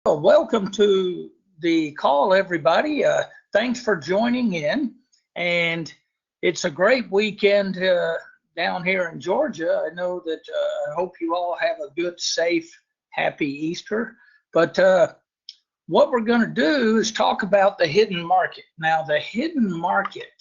Well, welcome to the call, everybody. Thanks for joining in. And it's a great weekend down here in Georgia. I know that I hope you all have a good, safe, happy Easter. But what we're going to do is talk about the hidden market. Now, the hidden market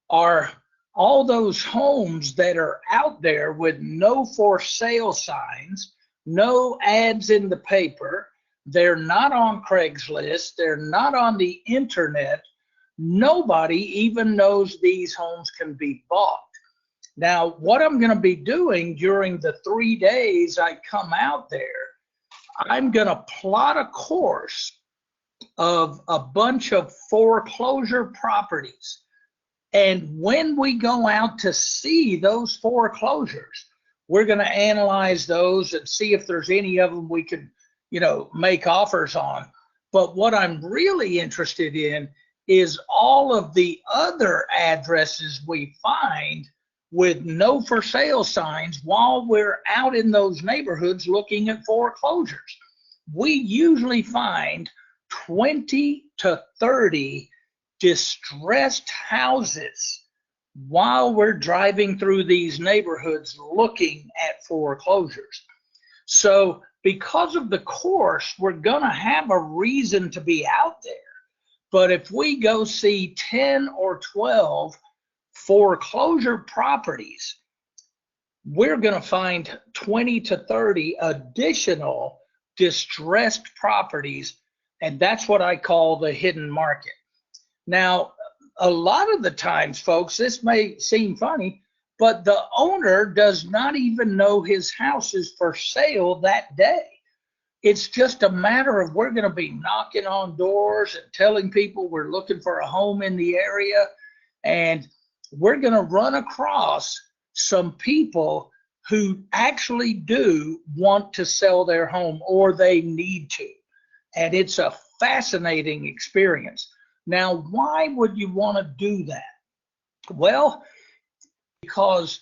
are all those homes that are out there with no for sale signs, no ads in the paper. They're not on Craigslist. They're not on the internet. Nobody even knows these homes can be bought. Now, what I'm going to be doing during the 3 days I come out there, I'm going to plot a course of a bunch of foreclosure properties. And when we go out to see those foreclosures, we're going to analyze those and see if there's any of them we could make offers on. But what I'm really interested in is all of the other addresses we find with no for sale signs while we're out in those neighborhoods looking at foreclosures. We usually find 20 to 30 distressed houses while we're driving through these neighborhoods looking at foreclosures. So because of the course, we're going to have a reason to be out there. But if we go see 10 or 12 foreclosure properties, we're going to find 20 to 30 additional distressed properties. And that's what I call the hidden market. Now, a lot of the times, folks, this may seem funny, but the owner does not even know his house is for sale that day. It's just a matter of we're going to be knocking on doors and telling people we're looking for a home in the area. And we're going to run across some people who actually do want to sell their home or they need to. And it's a fascinating experience. Now, why would you want to do that? Well, because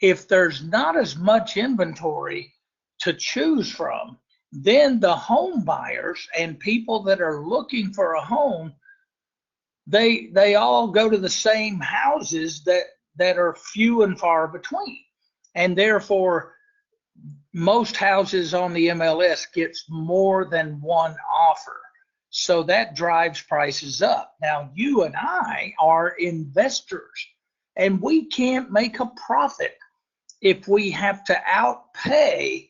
if there's not as much inventory to choose from, then the home buyers and people that are looking for a home, they all go to the same houses that are few and far between. And therefore, most houses on the MLS gets more than one offer. So that drives prices up. Now, you and I are investors, and we can't make a profit if we have to outpay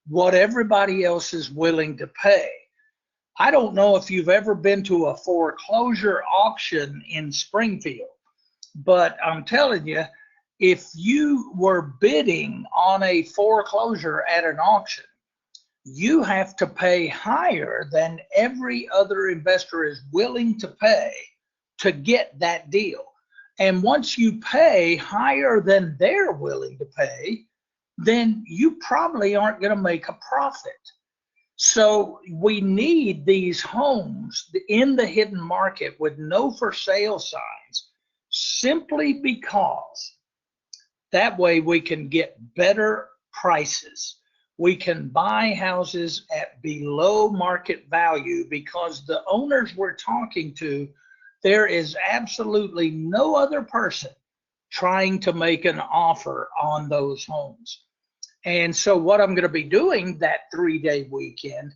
what everybody else is willing to pay. I don't know if you've ever been to a foreclosure auction in Springfield, but I'm telling you, if you were bidding on a foreclosure at an auction, you have to pay higher than every other investor is willing to pay to get that deal. And once you pay higher than they're willing to pay, then you probably aren't going to make a profit. So we need these homes in the hidden market with no for sale signs simply because that way we can get better prices. We can buy houses at below market value because the owners we're talking to, there is absolutely no other person trying to make an offer on those homes. And so what I'm going to be doing that 3-day weekend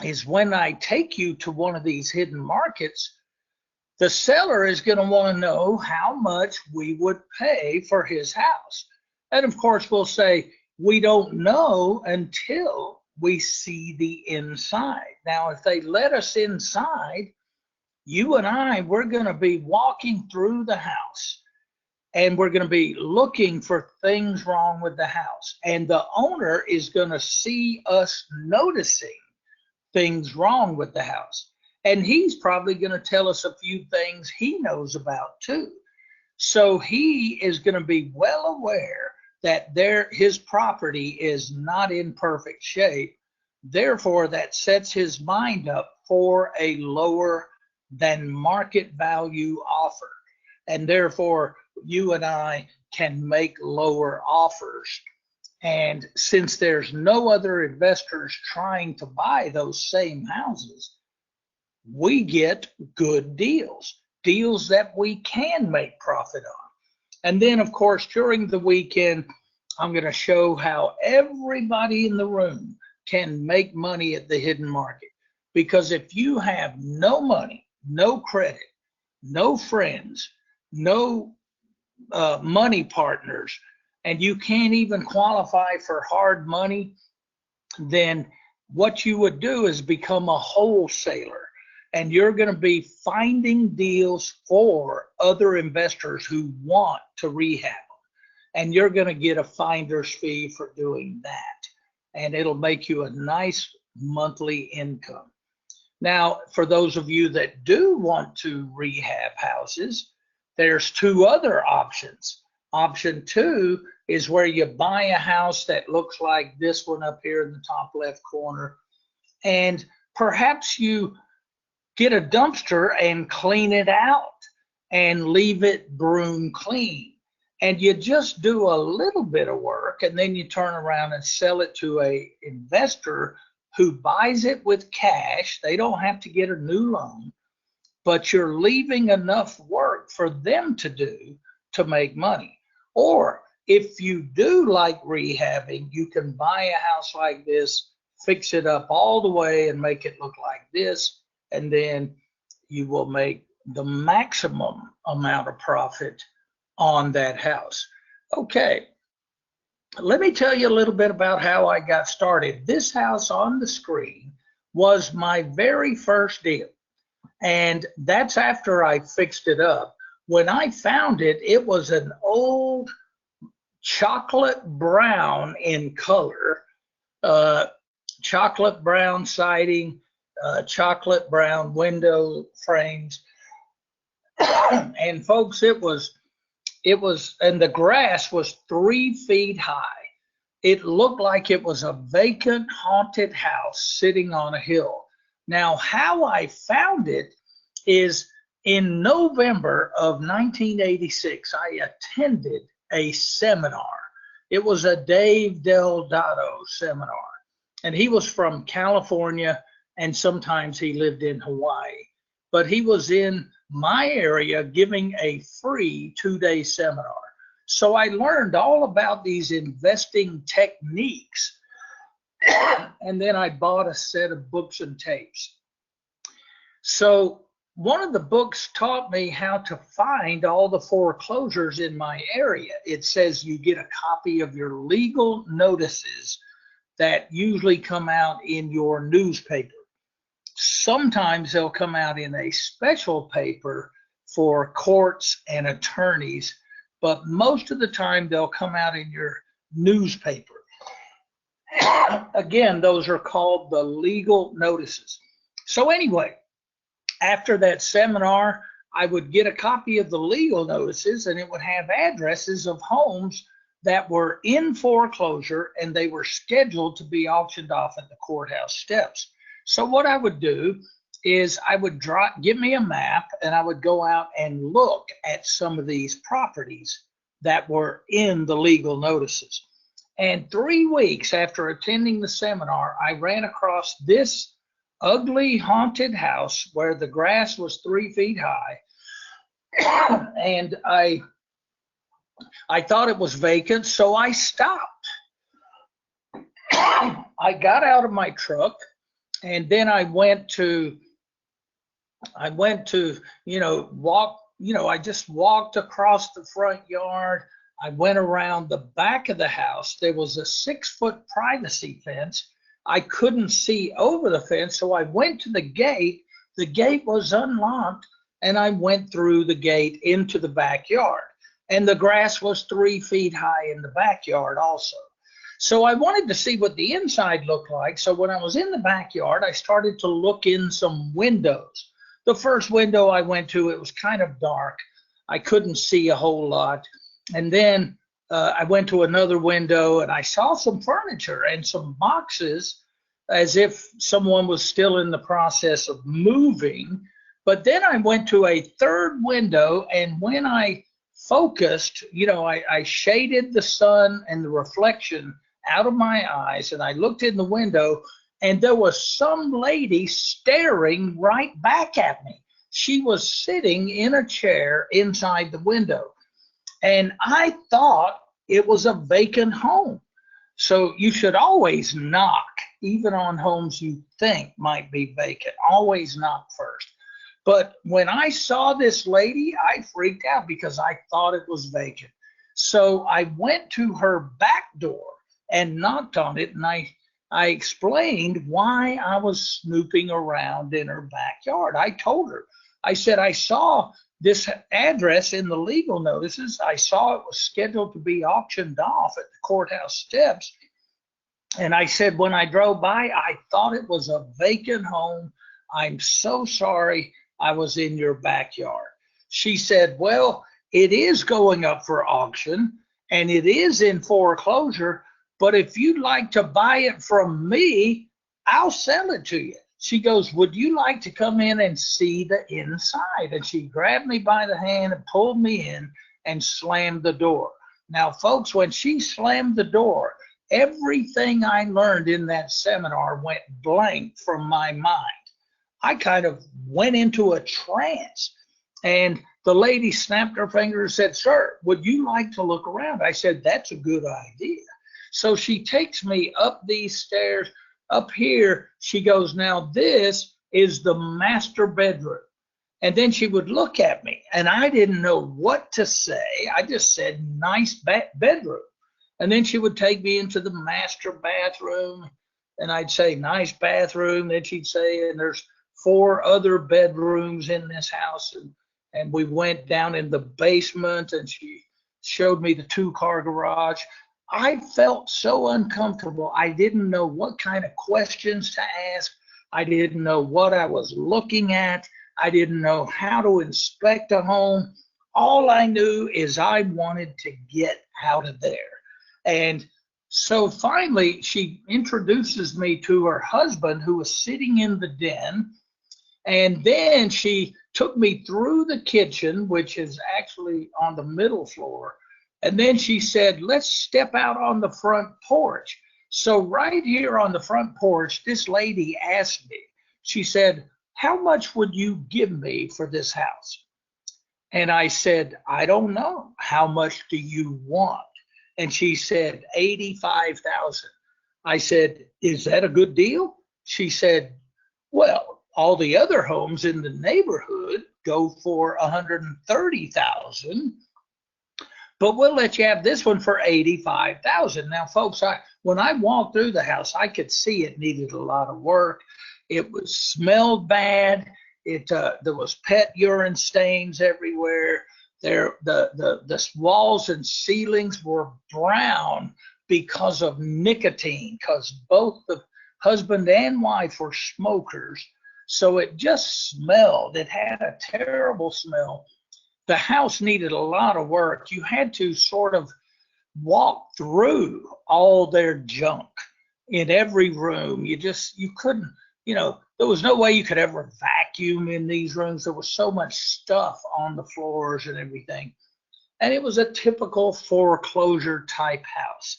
is when I take you to one of these hidden markets, the seller is going to want to know how much we would pay for his house. And of course, we'll say, we don't know until we see the inside. Now, if they let us inside, you and I, we're going to be walking through the house and we're going to be looking for things wrong with the house. And the owner is going to see us noticing things wrong with the house. And he's probably going to tell us a few things he knows about too. So he is going to be well aware that his property is not in perfect shape. Therefore, that sets his mind up for a lower than market value offer. And therefore, you and I can make lower offers And since there's no other investors trying to buy those same houses, we get good deals, deals that we can make profit on. And then, of course, during the weekend, I'm going to show how everybody in the room can make money at the hidden market. Because if you have no money, no credit, no friends, no money partners, and you can't even qualify for hard money, then what you would do is become a wholesaler. And you're going to be finding deals for other investors who want to rehab them. And you're going to get a finder's fee for doing that. And it'll make you a nice monthly income. Now, for those of you that do want to rehab houses, there's two other options. Option two is where you buy a house that looks like this one up here in the top left corner, and perhaps you get a dumpster and clean it out and leave it broom clean. And you just do a little bit of work, and then you turn around and sell it to an investor who buys it with cash. They don't have to get a new loan, but you're leaving enough work for them to do to make money. Or if you do like rehabbing, you can buy a house like this, fix it up all the way and make it look like this, and then you will make the maximum amount of profit on that house. Okay, let me tell you a little bit about how I got started. This house on the screen was my very first deal, and that's after I fixed it up. When I found it, it was an old chocolate brown in color, chocolate brown siding, chocolate brown window frames. And folks, it was, and the grass was 3 feet high. It looked like it was a vacant, haunted house sitting on a hill. Now, how I found it is in November of 1986, I attended a seminar. It was a Dave Delgado seminar, and he was from California, and sometimes he lived in Hawaii. But he was in my area giving a free 2-day seminar. So I learned all about these investing techniques. And then I bought a set of books and tapes. So one of the books taught me how to find all the foreclosures in my area. It says you get a copy of your legal notices that usually come out in your newspaper. Sometimes they'll come out in a special paper for courts and attorneys, but most of the time they'll come out in your newspaper. Again, those are called the legal notices. So anyway, after that seminar, I would get a copy of the legal notices, and it would have addresses of homes that were in foreclosure, and they were scheduled to be auctioned off at the courthouse steps. So what I would do is I would give me a map, and I would go out and look at some of these properties that were in the legal notices. And 3 weeks after attending the seminar, I ran across this ugly haunted house where the grass was 3 feet high. And I thought it was vacant, so I stopped. I got out of my truck, and then I went to, I just walked across the front yard. I went around the back of the house. There was a 6-foot privacy fence. I couldn't see over the fence, so I went to the gate. The gate was unlocked, and I went through the gate into the backyard. And the grass was 3 feet high in the backyard also. So I wanted to see what the inside looked like. So when I was in the backyard, I started to look in some windows. The first window I went to, it was kind of dark. I couldn't see a whole lot. And then I went to another window, and I saw some furniture and some boxes, as if someone was still in the process of moving. But then I went to a third window, and when I focused, I shaded the sun and the reflection out of my eyes, and I looked in the window, and there was some lady staring right back at me. She was sitting in a chair inside the window, and I thought it was a vacant home. So you should always knock, even on homes you think might be vacant. Always knock first. But when I saw this lady, I freaked out because I thought it was vacant. So I went to her back door and knocked on it, and I explained why I was snooping around in her backyard. I told her, I said, I saw this address in the legal notices. I saw it was scheduled to be auctioned off at the courthouse steps. And I said, when I drove by, I thought it was a vacant home. I'm so sorry I was in your backyard. She said, well, it is going up for auction and it is in foreclosure, but if you'd like to buy it from me, I'll sell it to you. She goes, would you like to come in and see the inside? And she grabbed me by the hand and pulled me in and slammed the door. Now, folks, when she slammed the door, everything I learned in that seminar went blank from my mind. I kind of went into a trance, and the lady snapped her finger and said, sir, would you like to look around? I said, that's a good idea. So she takes me up these stairs. Up here, she goes, now this is the master bedroom. And then she would look at me, and I didn't know what to say. I just said, nice bedroom. And then she would take me into the master bathroom, and I'd say, nice bathroom. Then she'd say, and there's 4 other bedrooms in this house. And we went down in the basement, and she showed me the 2-car garage. I felt so uncomfortable. I didn't know what kind of questions to ask. I didn't know what I was looking at. I didn't know how to inspect a home. All I knew is I wanted to get out of there. And so finally, she introduces me to her husband, who was sitting in the den. And then she took me through the kitchen, which is actually on the middle floor. And then she said, let's step out on the front porch. So right here on the front porch, this lady asked me, she said, how much would you give me for this house? And I said, I don't know. How much do you want? And she said, $85,000. I said, is that a good deal? She said, well, all the other homes in the neighborhood go for $130,000. But we'll let you have this one for $85,000. Now, folks, when I walked through the house, I could see it needed a lot of work. It smelled bad. There was pet urine stains everywhere. The walls and ceilings were brown because of nicotine, because both the husband and wife were smokers. So it just smelled. It had a terrible smell. The house needed a lot of work. You had to sort of walk through all their junk in every room. You couldn't, there was no way you could ever vacuum in these rooms. There was so much stuff on the floors and everything. And it was a typical foreclosure type house.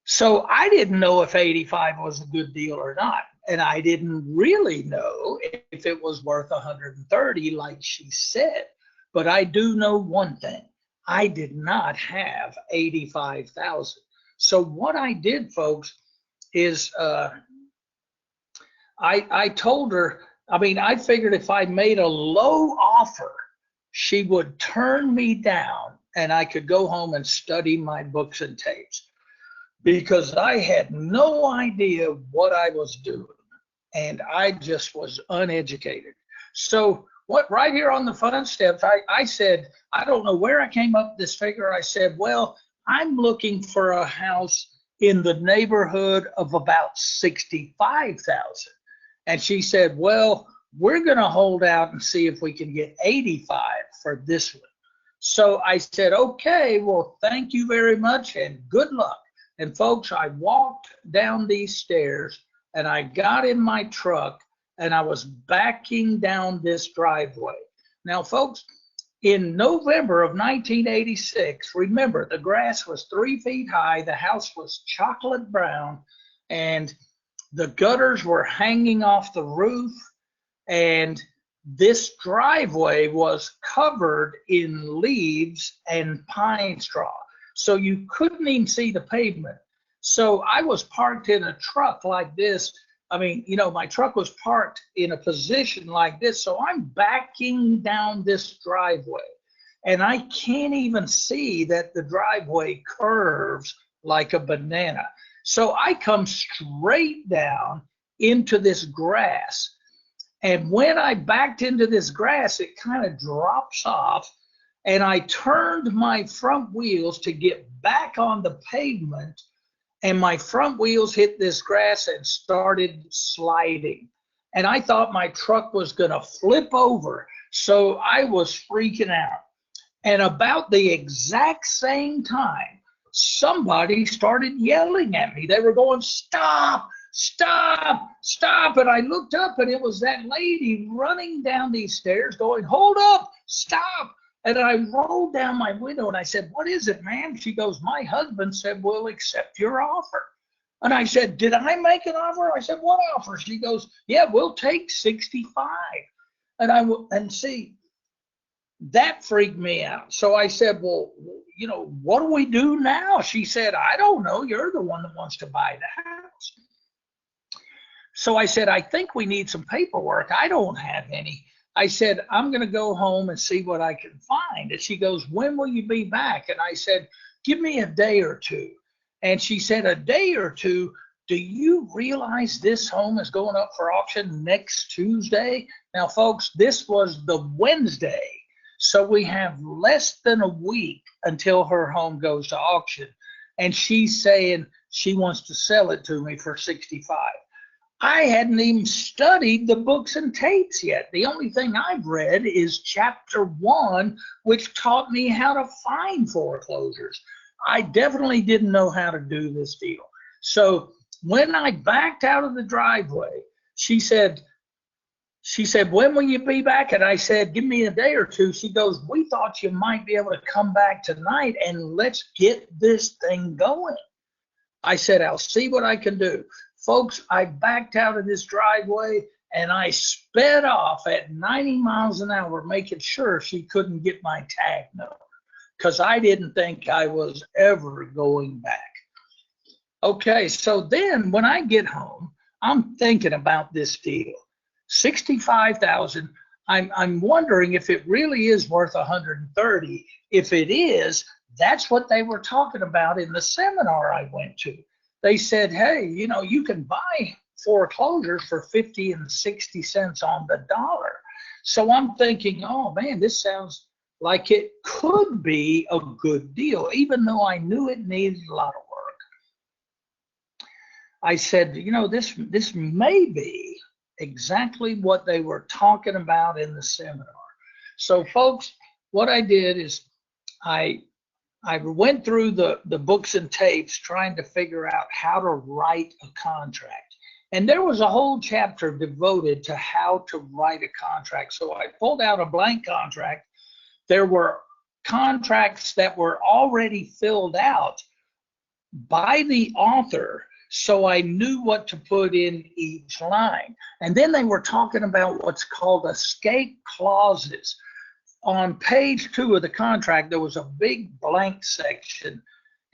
So I didn't know if 85 was a good deal or not. And I didn't really know if it was worth 130 like she said. But I do know one thing. I did not have 85,000. So what I did, folks, is I told her, I figured if I made a low offer, she would turn me down and I could go home and study my books and tapes, because I had no idea what I was doing. And I just was uneducated. So right here on the front steps, I said, I don't know where I came up with this figure. I said, well, I'm looking for a house in the neighborhood of about 65,000. And she said, well, we're going to hold out and see if we can get 85 for this one. So I said, okay, well, thank you very much and good luck. And folks, I walked down these stairs and I got in my truck and I was backing down this driveway. Now, folks, in November of 1986, remember, the grass was 3 feet high, the house was chocolate brown, and the gutters were hanging off the roof, and this driveway was covered in leaves and pine straw. So you couldn't even see the pavement. So I was parked in a truck like this. I mean, you know, my truck was parked in a position like this. So I'm backing down this driveway, and I can't even see that the driveway curves like a banana. So I come straight down into this grass. And when I backed into this grass, it kind of drops off. And I turned my front wheels to get back on the pavement, and my front wheels hit this grass and started sliding. And I thought my truck was going to flip over. So I was freaking out. And about the exact same time, somebody started yelling at me. They were going, "Stop, stop, stop." And I looked up, and it was that lady running down these stairs going, "Hold up, stop." And I rolled down my window and I said, "What is it, ma'am?" She goes, "My husband said we'll accept your offer." And I said, "Did I make an offer?" I said, "What offer?" She goes, "Yeah, we'll take 65. And see, that freaked me out. So I said, "Well, you know, what do we do now?" She said, "I don't know. You're the one that wants to buy the house." So I said, "I think we need some paperwork. I don't have any." I said, "I'm going to go home and see what I can find." And she goes, "When will you be back?" And I said, "Give me a day or two." And she said, "A day or two? Do you realize this home is going up for auction next Tuesday?" Now, folks, this was the Wednesday. So we have less than a week until her home goes to auction. And she's saying she wants to sell it to me for 65. I hadn't even studied the books and tapes yet. The only thing I've read is chapter 1, which taught me how to find foreclosures. I definitely didn't know how to do this deal. So when I backed out of the driveway, she said, "When will you be back?" And I said, "Give me a day or two." She goes, "We thought you might be able to come back tonight and let's get this thing going." I said, "I'll see what I can do." Folks, I backed out of this driveway and I sped off at 90 miles an hour, making sure she couldn't get my tag number, because I didn't think I was ever going back. Okay, so then when I get home, I'm thinking about this deal. 65,000. I'm wondering if it really is worth 130. If it is, that's what they were talking about in the seminar I went to. They said, "Hey, you know, you can buy foreclosures for 50 and 60 cents on the dollar." So I'm thinking, oh man, this sounds like it could be a good deal, even though I knew it needed a lot of work. I said, you know, this may be exactly what they were talking about in the seminar. So folks, what I did is I went through the books and tapes trying to figure out how to write a contract. And there was a whole chapter devoted to how to write a contract. So I pulled out a blank contract. There were contracts that were already filled out by the author, so I knew what to put in each line. And then they were talking about what's called escape clauses. On page 2 of the contract, there was a big blank section,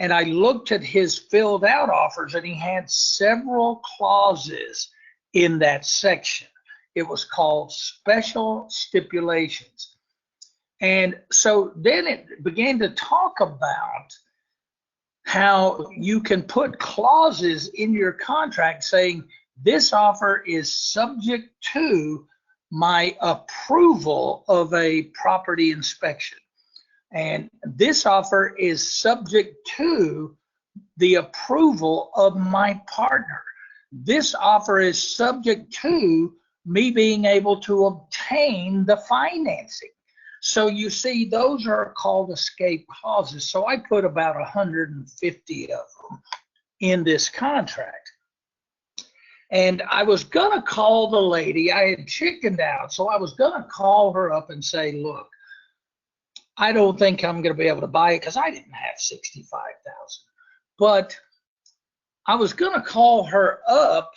and I looked at his filled out offers, and he had several clauses in that section. It was called special stipulations. And so then it began to talk about how you can put clauses in your contract saying this offer is subject to my approval of a property inspection, and this offer is subject to the approval of my partner. This offer is subject to me being able to obtain the financing. So you see, those are called escape clauses. So I put about 150 of them in this contract. And I was going to call the lady. I had chickened out. So I was going to call her up and say, look, I don't think I'm going to be able to buy it because I didn't have 65,000. But I was going to call her up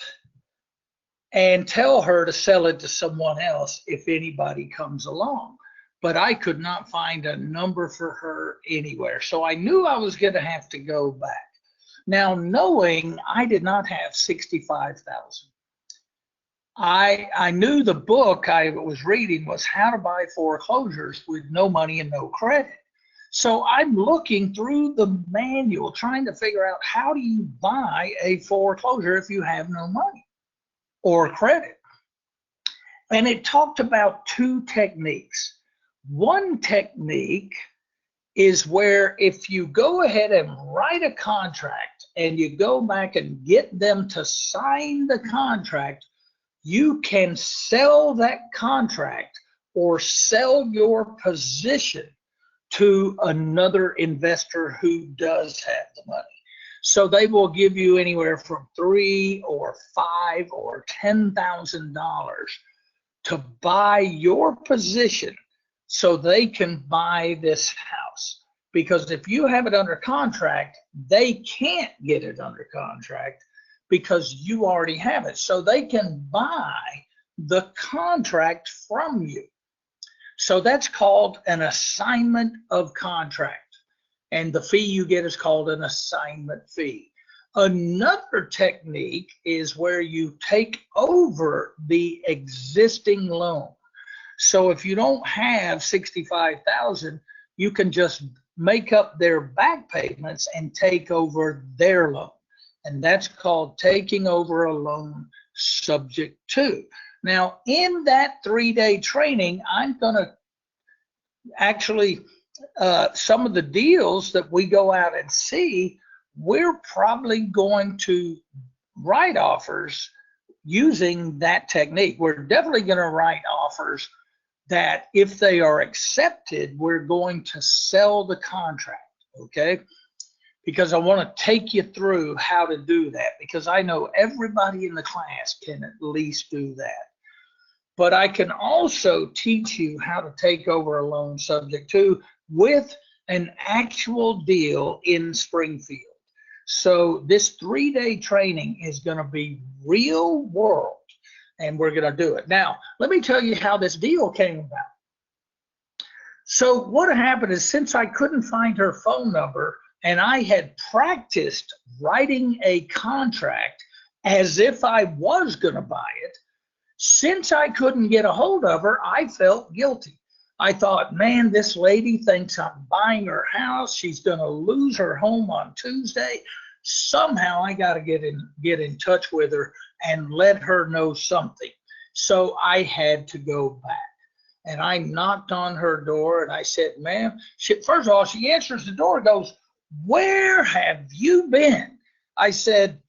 and tell her to sell it to someone else if anybody comes along. But I could not find a number for her anywhere. So I knew I was going to have to go back. Now, knowing I did not have 65,000, I knew the book I was reading was How to Buy Foreclosures with No Money and No Credit. So I'm looking through the manual trying to figure out, how do you buy a foreclosure if you have no money or credit? And it talked about two techniques. One technique is where if you go ahead and write a contract and you go back and get them to sign the contract, you can sell that contract or sell your position to another investor who does have the money. So they will give you anywhere from $3,000 or $5,000 or $10,000 to buy your position so they can buy this house. Because if you have it under contract, they can't get it under contract because you already have it. So they can buy the contract from you. So that's called an assignment of contract. And the fee you get is called an assignment fee. Another technique is where you take over the existing loan. So if you don't have 65,000, you can just make up their back payments and take over their loan. And that's called taking over a loan subject to. Now, in that 3-day training, I'm going to actually, some of the deals that we go out and see, we're probably going to write offers using that technique. We're definitely going to write offers that if they are accepted, we're going to sell the contract, okay? Because I want to take you through how to do that, because I know everybody in the class can at least do that. But I can also teach you how to take over a loan subject to with an actual deal in Springfield. So this 3-day training is going to be real world, and we're going to do it. Now, let me tell you how this deal came about. So what happened is, since I couldn't find her phone number, and I had practiced writing a contract as if I was going to buy it, since I couldn't get a hold of her, I felt guilty. I thought, man, this lady thinks I'm buying her house. She's going to lose her home on Tuesday. Somehow I got to get in touch with her and let her know something. So I had to go back. And I knocked on her door and I said, ma'am, first of all, she answers the door and goes, where have you been? I said,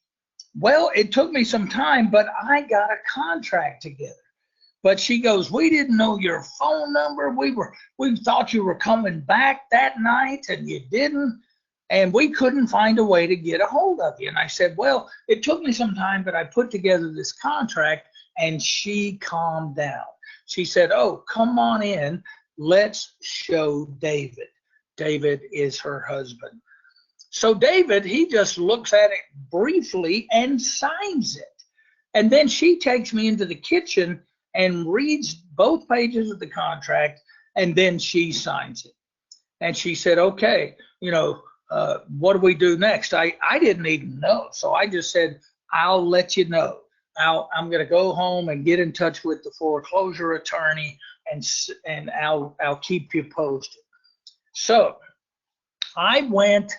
well, it took me some time, but I got a contract together. But she goes, we didn't know your phone number. We thought you were coming back that night and you didn't. And we couldn't find a way to get a hold of you. And I said, well, it took me some time, but I put together this contract. And she calmed down. She said, oh, come on in. Let's show David. David is her husband. So David, he just looks at it briefly and signs it. And then she takes me into the kitchen and reads both pages of the contract, and then she signs it. And she said, okay, what do we do next? I didn't even know. So I just said, I'll let you know. I'm going to go home and get in touch with the foreclosure attorney, and I'll keep you posted. So I went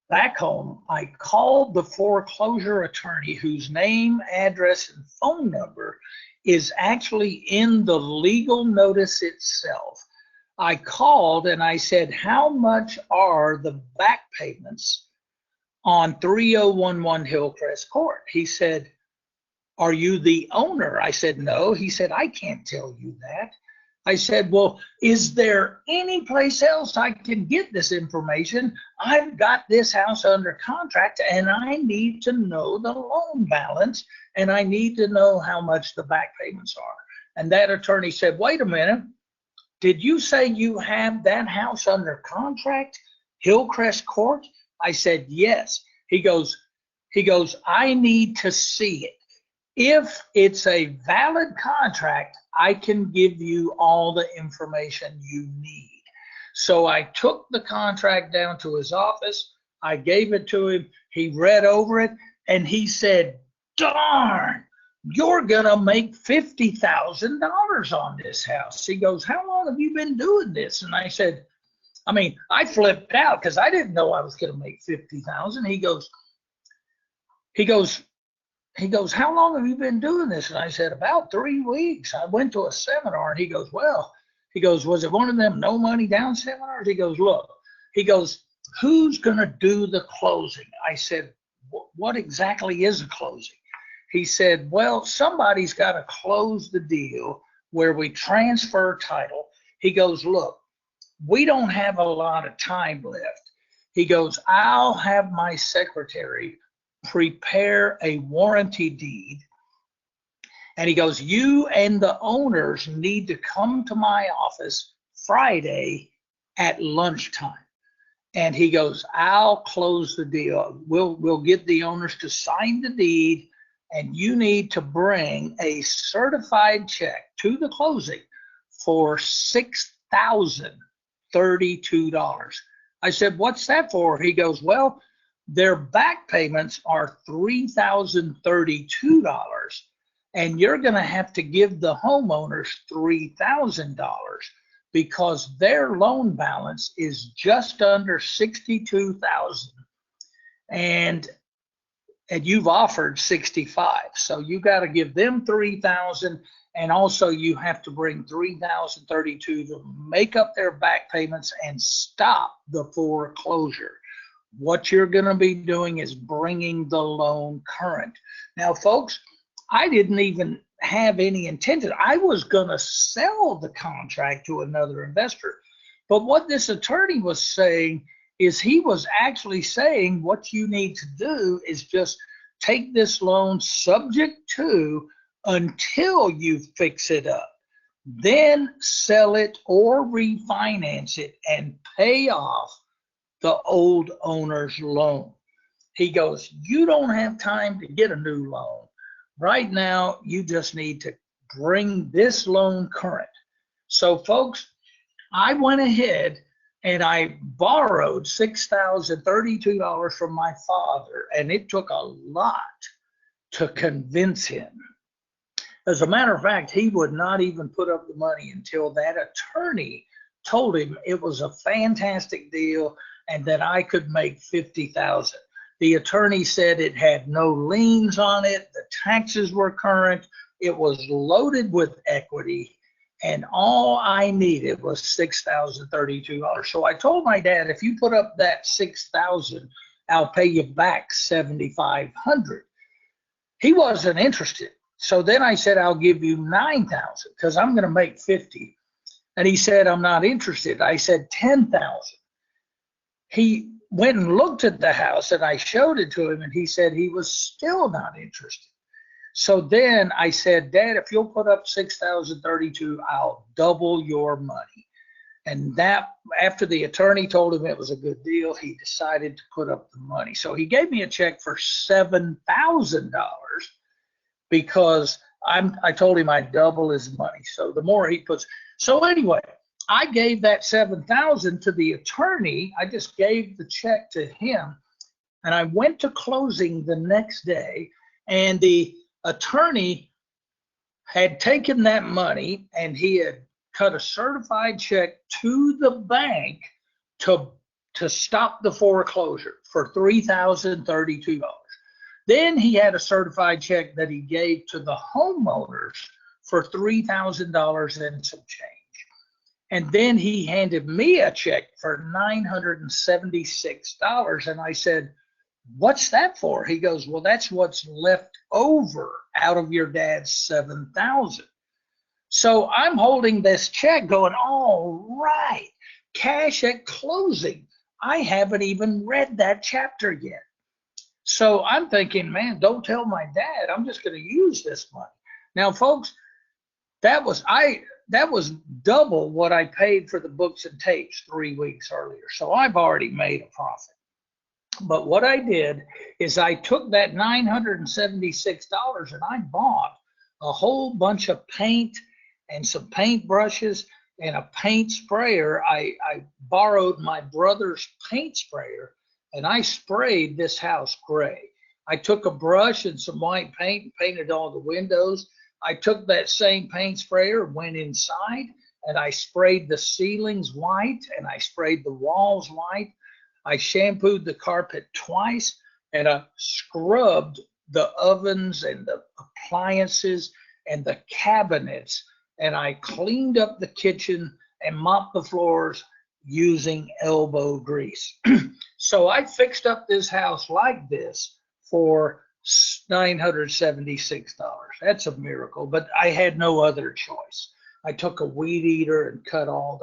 back home. I called the foreclosure attorney, whose name, address, and phone number is actually in the legal notice itself. I called and I said, how much are the back payments on 3011 Hillcrest Court? He said, are you the owner? I said, no. He said, I can't tell you that. I said, well, is there any place else I can get this information? I've got this house under contract and I need to know the loan balance and I need to know how much the back payments are. And that attorney said, wait a minute, did you say you have that house under contract, Hillcrest Court? I said, yes. He goes, I need to see it. If it's a valid contract, I can give you all the information you need. So I took the contract down to his office. I gave it to him. He read over it and he said, darn, you're going to make $50,000 on this house. He goes, how long have you been doing this? And I said, I flipped out because I didn't know I was going to make $50,000. He goes, how long have you been doing this? And I said, about 3 weeks. I went to a seminar. And he goes, was it one of them no money down seminars? He goes, look, who's going to do the closing? I said, what exactly is a closing? He said, well, somebody's got to close the deal where we transfer title. He goes, look, we don't have a lot of time left. He goes, I'll have my secretary prepare a warranty deed. And he goes, you and the owners need to come to my office Friday at lunchtime. And he goes, I'll close the deal. We'll get the owners to sign the deed, and you need to bring a certified check to the closing for $6,032. I said, what's that for? He goes, well, their back payments are $3,032, and you're going to have to give the homeowners $3,000 because their loan balance is just under $62,000, and you've offered $65,000. So you got to give them $3,000, and also you have to bring $3,032 to make up their back payments and stop the foreclosure. What you're going to be doing is bringing the loan current. Now, folks, I didn't even have any intention. I was going to sell the contract to another investor. But what this attorney was saying is he was actually saying what you need to do is just take this loan subject to until you fix it up. Then sell it or refinance it and pay off the old owner's loan. He goes, you don't have time to get a new loan. Right now, you just need to bring this loan current. So folks, I went ahead and I borrowed $6,032 from my father, and it took a lot to convince him. As a matter of fact, he would not even put up the money until that attorney told him it was a fantastic deal and that I could make $50,000. The attorney said it had no liens on it, the taxes were current, it was loaded with equity, and all I needed was $6,032. So I told my dad, if you put up that $6,000, I'll pay you back $7,500. He wasn't interested. So then I said, I'll give you $9,000 because I'm going to make $50,000. And he said, I'm not interested. I said, $10,000. He went and looked at the house and I showed it to him and he said he was still not interested. So then I said, Dad, if you'll put up $6,032, I'll double your money. And that, after the attorney told him it was a good deal, he decided to put up the money. So he gave me a check for $7,000 because I told him I'd double his money. So the more he puts, so anyway, I gave that $7,000 to the attorney. I just gave the check to him, and I went to closing the next day, and the attorney had taken that money and he had cut a certified check to the bank to stop the foreclosure for $3,032. Then he had a certified check that he gave to the homeowners for $3,000 and some change. And then he handed me a check for $976. And I said, what's that for? He goes, well, that's what's left over out of your dad's $7,000. So I'm holding this check going, all right, cash at closing. I haven't even read that chapter yet. So I'm thinking, man, don't tell my dad. I'm just going to use this money. Now, folks, that was, that was double what I paid for the books and tapes 3 weeks earlier. So I've already made a profit. But what I did is I took that $976 and I bought a whole bunch of paint and some paint brushes and a paint sprayer. I borrowed my brother's paint sprayer and I sprayed this house gray. I took a brush and some white paint and painted all the windows. I took that same paint sprayer, went inside, and I sprayed the ceilings white and I sprayed the walls white. I shampooed the carpet twice and I scrubbed the ovens and the appliances and the cabinets, and I cleaned up the kitchen and mopped the floors using elbow grease. So I fixed up this house like this for $976. That's a miracle, but I had no other choice. I took a weed eater and cut all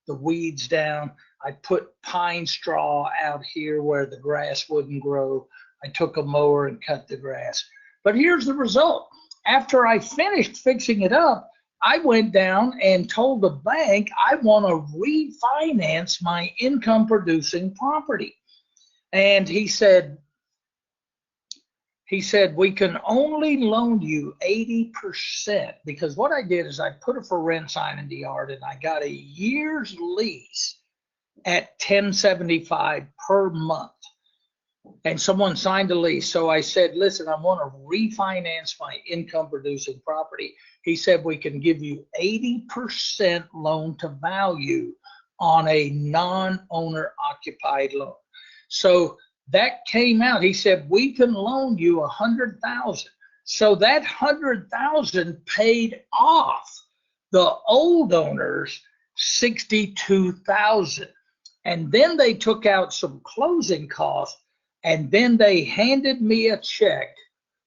the weeds down. I put pine straw out here where the grass wouldn't grow. I took a mower and cut the grass. But here's the result. After I finished fixing it up, I went down and told the bank I want to refinance my income producing property. And he said, we can only loan you 80%, because what I did is I put a for rent sign in the yard and I got a year's lease at $10.75 per month. And someone signed a lease. So I said, listen, I want to refinance my income producing property. He said, we can give you 80% loan to value on a non-owner occupied loan. So that came out. He said, we can loan you $100,000. So that $100,000 paid off the old owners $62,000. And then they took out some closing costs, and then they handed me a check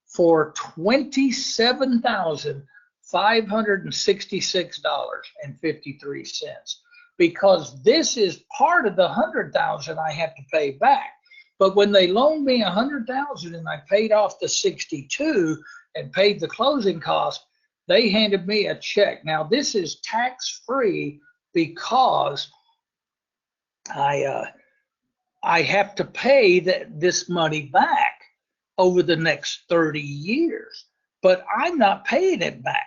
for $27,566.53, because this is part of the $100,000 I have to pay back. But when they loaned me $100,000 and I paid off the $62,000 and paid the closing cost, they handed me a check. Now this is tax-free because I have to pay this money back over the next 30 years, but I'm not paying it back.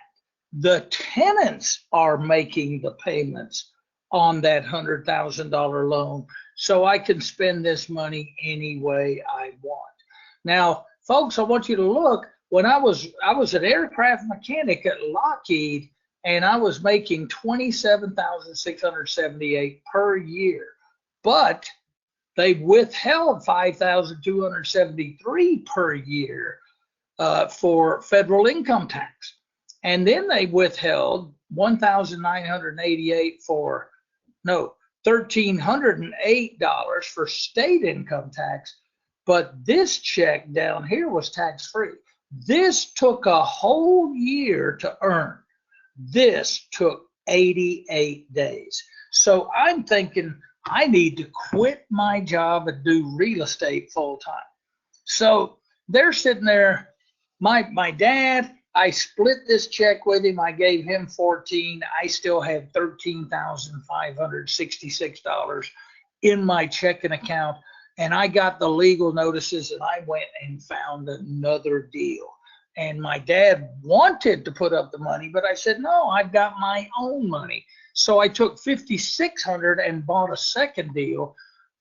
The tenants are making the payments on that $100,000 loan, so I can spend this money any way I want. Now, folks, I want you to look. When I was an aircraft mechanic at Lockheed, and I was making $27,678 per year, but they withheld $5,273 per year for federal income tax, and then they withheld $1,988 for $1,308 for state income tax. But this check down here was tax-free. This took a whole year to earn. This took 88 days. So I'm thinking I need to quit my job and do real estate full time. So they're sitting there. My dad, I split this check with him. I gave him $14,000. I still have $13,566 in my checking account. And I got the legal notices and I went and found another deal. And my dad wanted to put up the money, but I said, no, I've got my own money. So I took $5,600 and bought a second deal,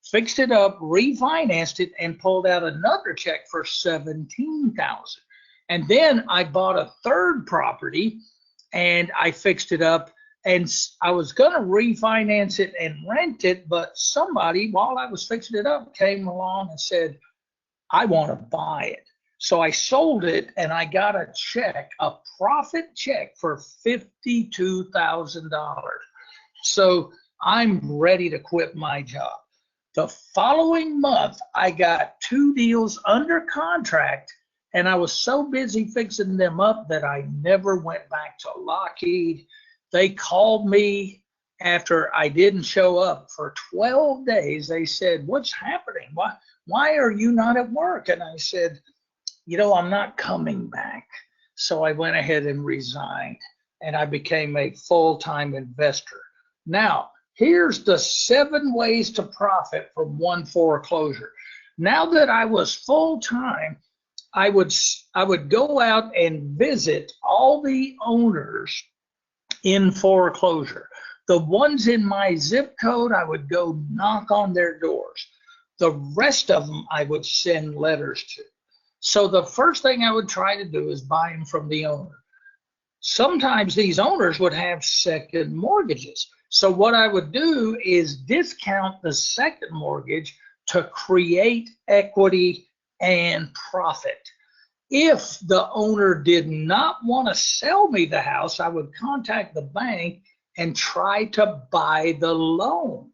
fixed it up, refinanced it, and pulled out another check for $17,000. And then I bought a third property and I fixed it up, and I was going to refinance it and rent it, but somebody, while I was fixing it up, came along and said, I want to buy it. So I sold it and I got a check, a profit check for $52,000. So I'm ready to quit my job. The following month, I got 2 deals under contract, and I was so busy fixing them up that I never went back to Lockheed. They called me after I didn't show up for 12 days. They said, what's happening? Why are you not at work? And I said, I'm not coming back. So I went ahead and resigned. and I became a full-time investor. Now, here's the 7 ways to profit from one foreclosure. Now that I was full-time, I would go out and visit all the owners in foreclosure. The ones in my zip code, I would go knock on their doors. The rest of them, I would send letters to. So the first thing I would try to do is buy them from the owner. Sometimes these owners would have second mortgages. So what I would do is discount the second mortgage to create equity and profit. If the owner did not want to sell me the house, I would contact the bank and try to buy the loan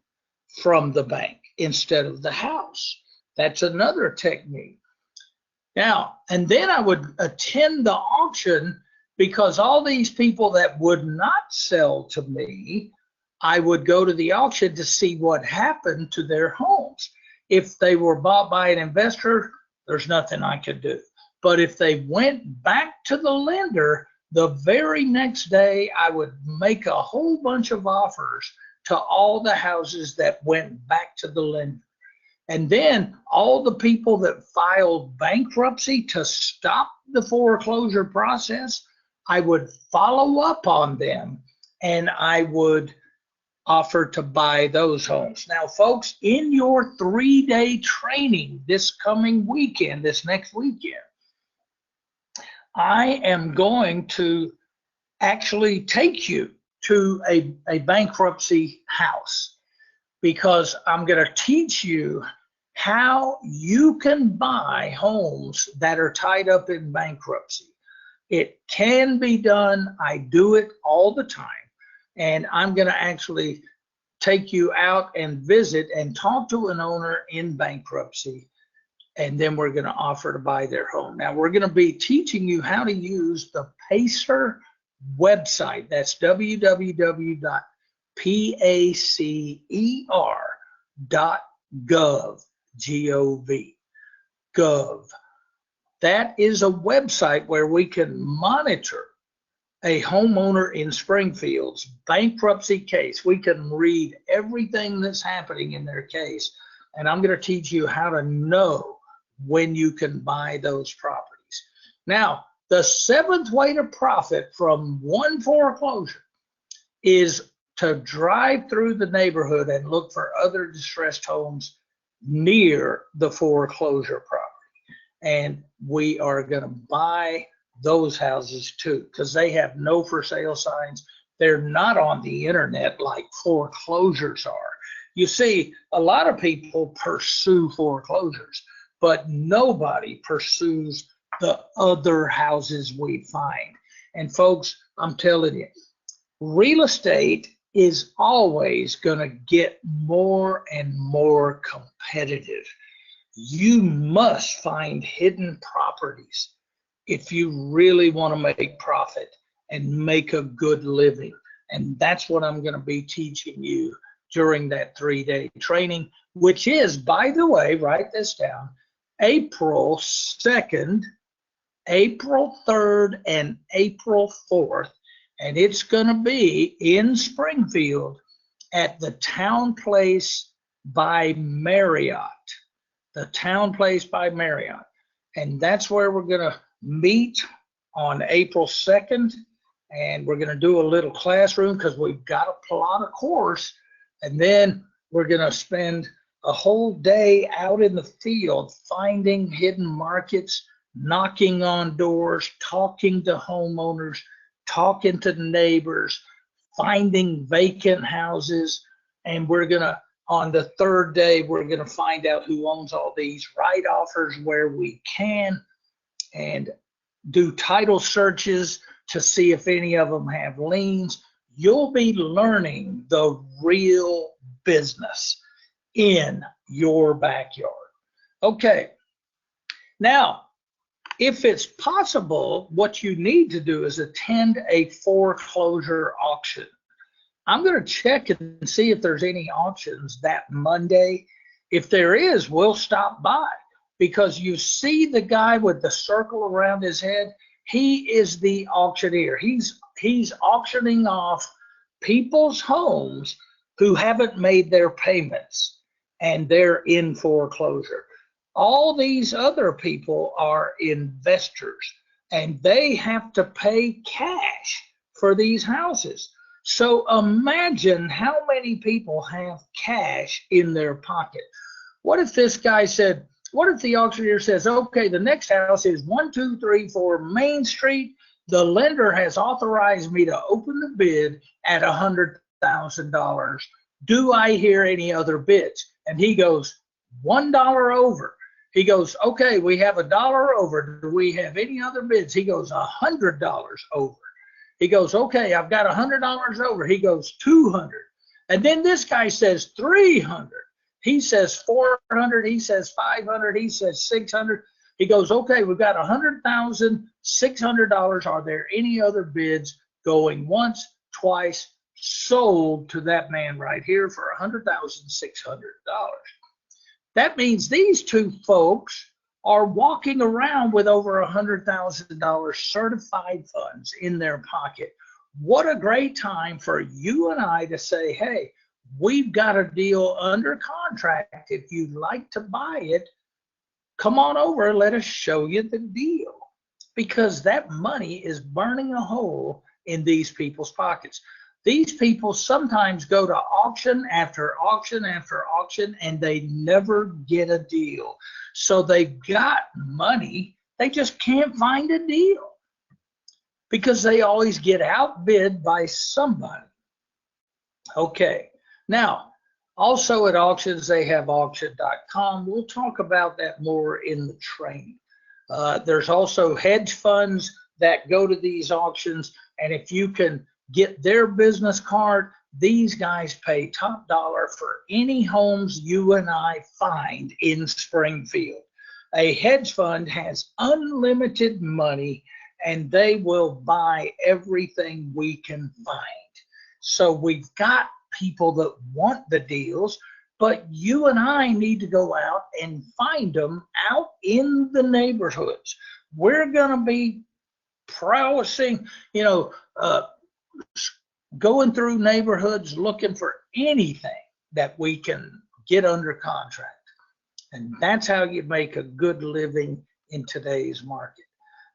from the bank instead of the house. That's another technique. Now, and then I would attend the auction, because all these people that would not sell to me, I would go to the auction to see what happened to their homes. If they were bought by an investor, there's nothing I could do. But if they went back to the lender, the very next day, I would make a whole bunch of offers to all the houses that went back to the lender. And then all the people that filed bankruptcy to stop the foreclosure process, I would follow up on them and I would offer to buy those homes. Now, folks, in your 3-day training this coming weekend, this next weekend, I am going to actually take you to a bankruptcy house, because I'm going to teach you how you can buy homes that are tied up in bankruptcy. It can be done. I do it all the time. And I'm going to actually take you out and visit and talk to an owner in bankruptcy. And then we're going to offer to buy their home. Now, we're going to be teaching you how to use the PACER website. That's www.pacer.gov, G-O-V, gov. That is a website where we can monitor a homeowner in Springfield's bankruptcy case. We can read everything that's happening in their case. And I'm going to teach you how to know when you can buy those properties. Now, the 7th way to profit from one foreclosure is to drive through the neighborhood and look for other distressed homes near the foreclosure property. And we are going to buy those houses too, because they have no for sale signs. They're not on the internet like foreclosures are. You see, a lot of people pursue foreclosures, but nobody pursues the other houses we find. And folks, I'm telling you, real estate is always going to get more and more competitive. You must find hidden properties if you really want to make profit and make a good living. And that's what I'm going to be teaching you during that 3-day training, which is, by the way, write this down, April 2nd, April 3rd, and April 4th. And it's going to be in Springfield at the Town Place by Marriott. The Town Place by Marriott. And that's where we're going to meet on April 2nd. And we're going to do a little classroom because we've got to plot a course. And then we're going to spend a whole day out in the field finding hidden markets, knocking on doors, talking to homeowners, talking to neighbors, finding vacant houses. And we're going to, on the 3rd day, we're going to find out who owns all these, write offers where we can, and do title searches to see if any of them have liens. You'll be learning the real business in your backyard. Okay. Now, if it's possible, what you need to do is attend a foreclosure auction. I'm going to check and see if there's any auctions that Monday. If there is, we'll stop by, because you see the guy with the circle around his head. He is the auctioneer. He's he's auctioning off people's homes who haven't made their payments and they're in foreclosure. All these other people are investors and they have to pay cash for these houses. So imagine how many people have cash in their pocket. What if this guy said, what if the auctioneer says, okay, the next house is 1234 Main Street. The lender has authorized me to open the bid at $100,000. Do I hear any other bids? And he goes, $1 over. He goes, okay, we have $1 over. Do we have any other bids? He goes, $100 over. He goes, okay, I've got $100 over. He goes, 200. And then this guy says 300. He says 400. He says 500. He says 600. He goes, okay, we've got $100,600. Are there any other bids? Going once, twice, sold to that man right here for $100,600. That means these two folks are walking around with over $100,000 certified funds in their pocket. What a great time for you and I to say, hey, we've got a deal under contract. If you'd like to buy it, come on over. Let us show you the deal. Because that money is burning a hole in these people's pockets. These people sometimes go to auction after auction after auction and they never get a deal. So they've got money, they just can't find a deal because they always get outbid by somebody. Okay, now also at auctions they have auction.com. We'll talk about that more in the training. There's also hedge funds that go to these auctions, and if you can get their business card, these guys pay top dollar for any homes you and I find in Springfield. A hedge fund has unlimited money and they will buy everything we can find. So we've got people that want the deals, but you and I need to go out and find them out in the neighborhoods. We're going to be prowessing, going through neighborhoods looking for anything that we can get under contract. And that's how you make a good living in today's market.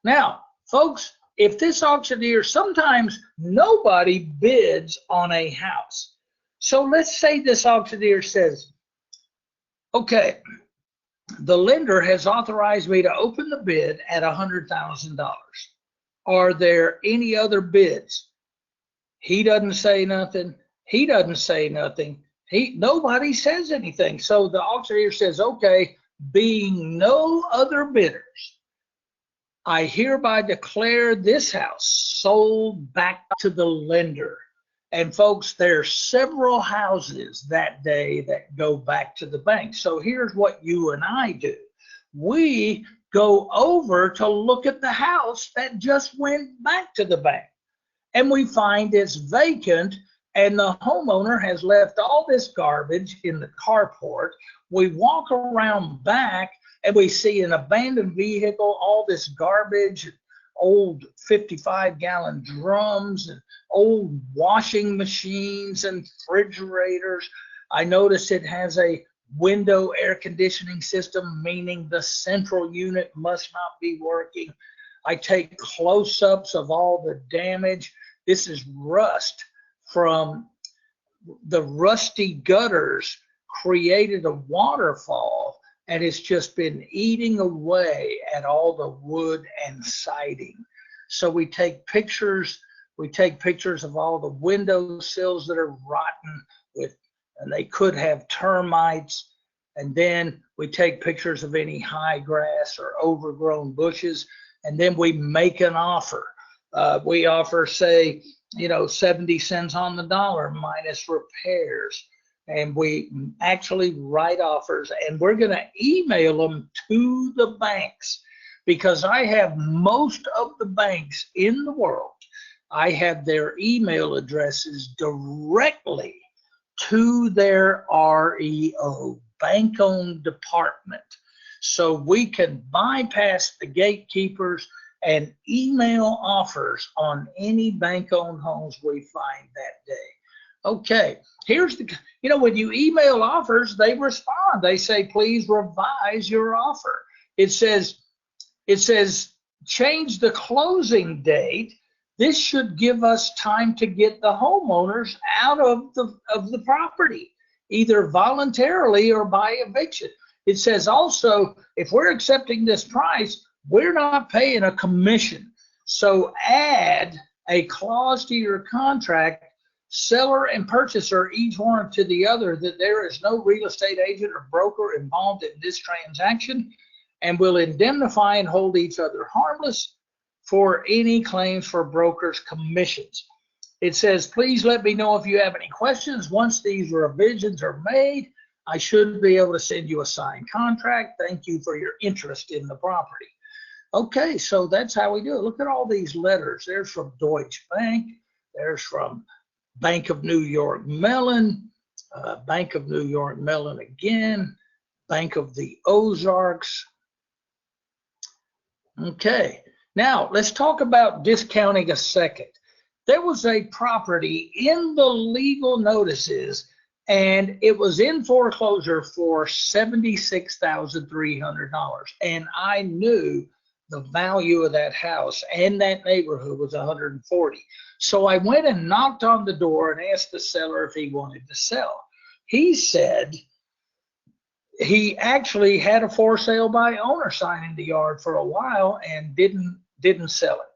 Now, folks, if this auctioneer, sometimes nobody bids on a house. So let's say this auctioneer says, okay, the lender has authorized me to open the bid at $100,000. Are there any other bids? He doesn't say nothing. He doesn't say nothing. Nobody says anything. So the auctioneer says, okay, being no other bidders, I hereby declare this house sold back to the lender. And folks, there's several houses that day that go back to the bank. So here's what you and I do. We go over to look at the house that just went back to the bank. And we find it's vacant and the homeowner has left all this garbage in the carport. We walk around back and we see an abandoned vehicle, all this garbage, old 55-gallon drums and old washing machines and refrigerators. I notice it has a window air conditioning system, meaning the central unit must not be working. I take close-ups of all the damage. This is rust from the rusty gutters created a waterfall, and it's just been eating away at all the wood and siding. So we take pictures. We take pictures of all the window sills that are rotten and they could have termites. And then we take pictures of any high grass or overgrown bushes. And then we make an offer. We offer, say, 70 cents on the dollar minus repairs. And we actually write offers, and we're going to email them to the banks because I have most of the banks in the world. I have their email addresses directly to their REO, bank-owned department. So we can bypass the gatekeepers and email offers on any bank-owned homes we find that day. Okay, here's the, when you email offers, they respond. They say, please revise your offer. It says, change the closing date. This should give us time to get the homeowners out of the property, either voluntarily or by eviction. It says also, if we're accepting this price, we're not paying a commission. So add a clause to your contract. Seller and purchaser each warrant to the other that there is no real estate agent or broker involved in this transaction, and will indemnify and hold each other harmless for any claims for brokers' commissions. It says, please let me know if you have any questions. Once these revisions are made, I should be able to send you a signed contract. Thank you for your interest in the property. Okay, so that's how we do it. Look at all these letters. There's from Deutsche Bank. There's from Bank of New York Mellon, Bank of New York Mellon again, Bank of the Ozarks. Okay, now let's talk about discounting a second. There was a property in the legal notices, and it was in foreclosure for $76,300. And I knew the value of that house and that neighborhood was $140,000. So I went and knocked on the door and asked the seller if he wanted to sell. He said he actually had a for sale by owner sign in the yard for a while and didn't sell it.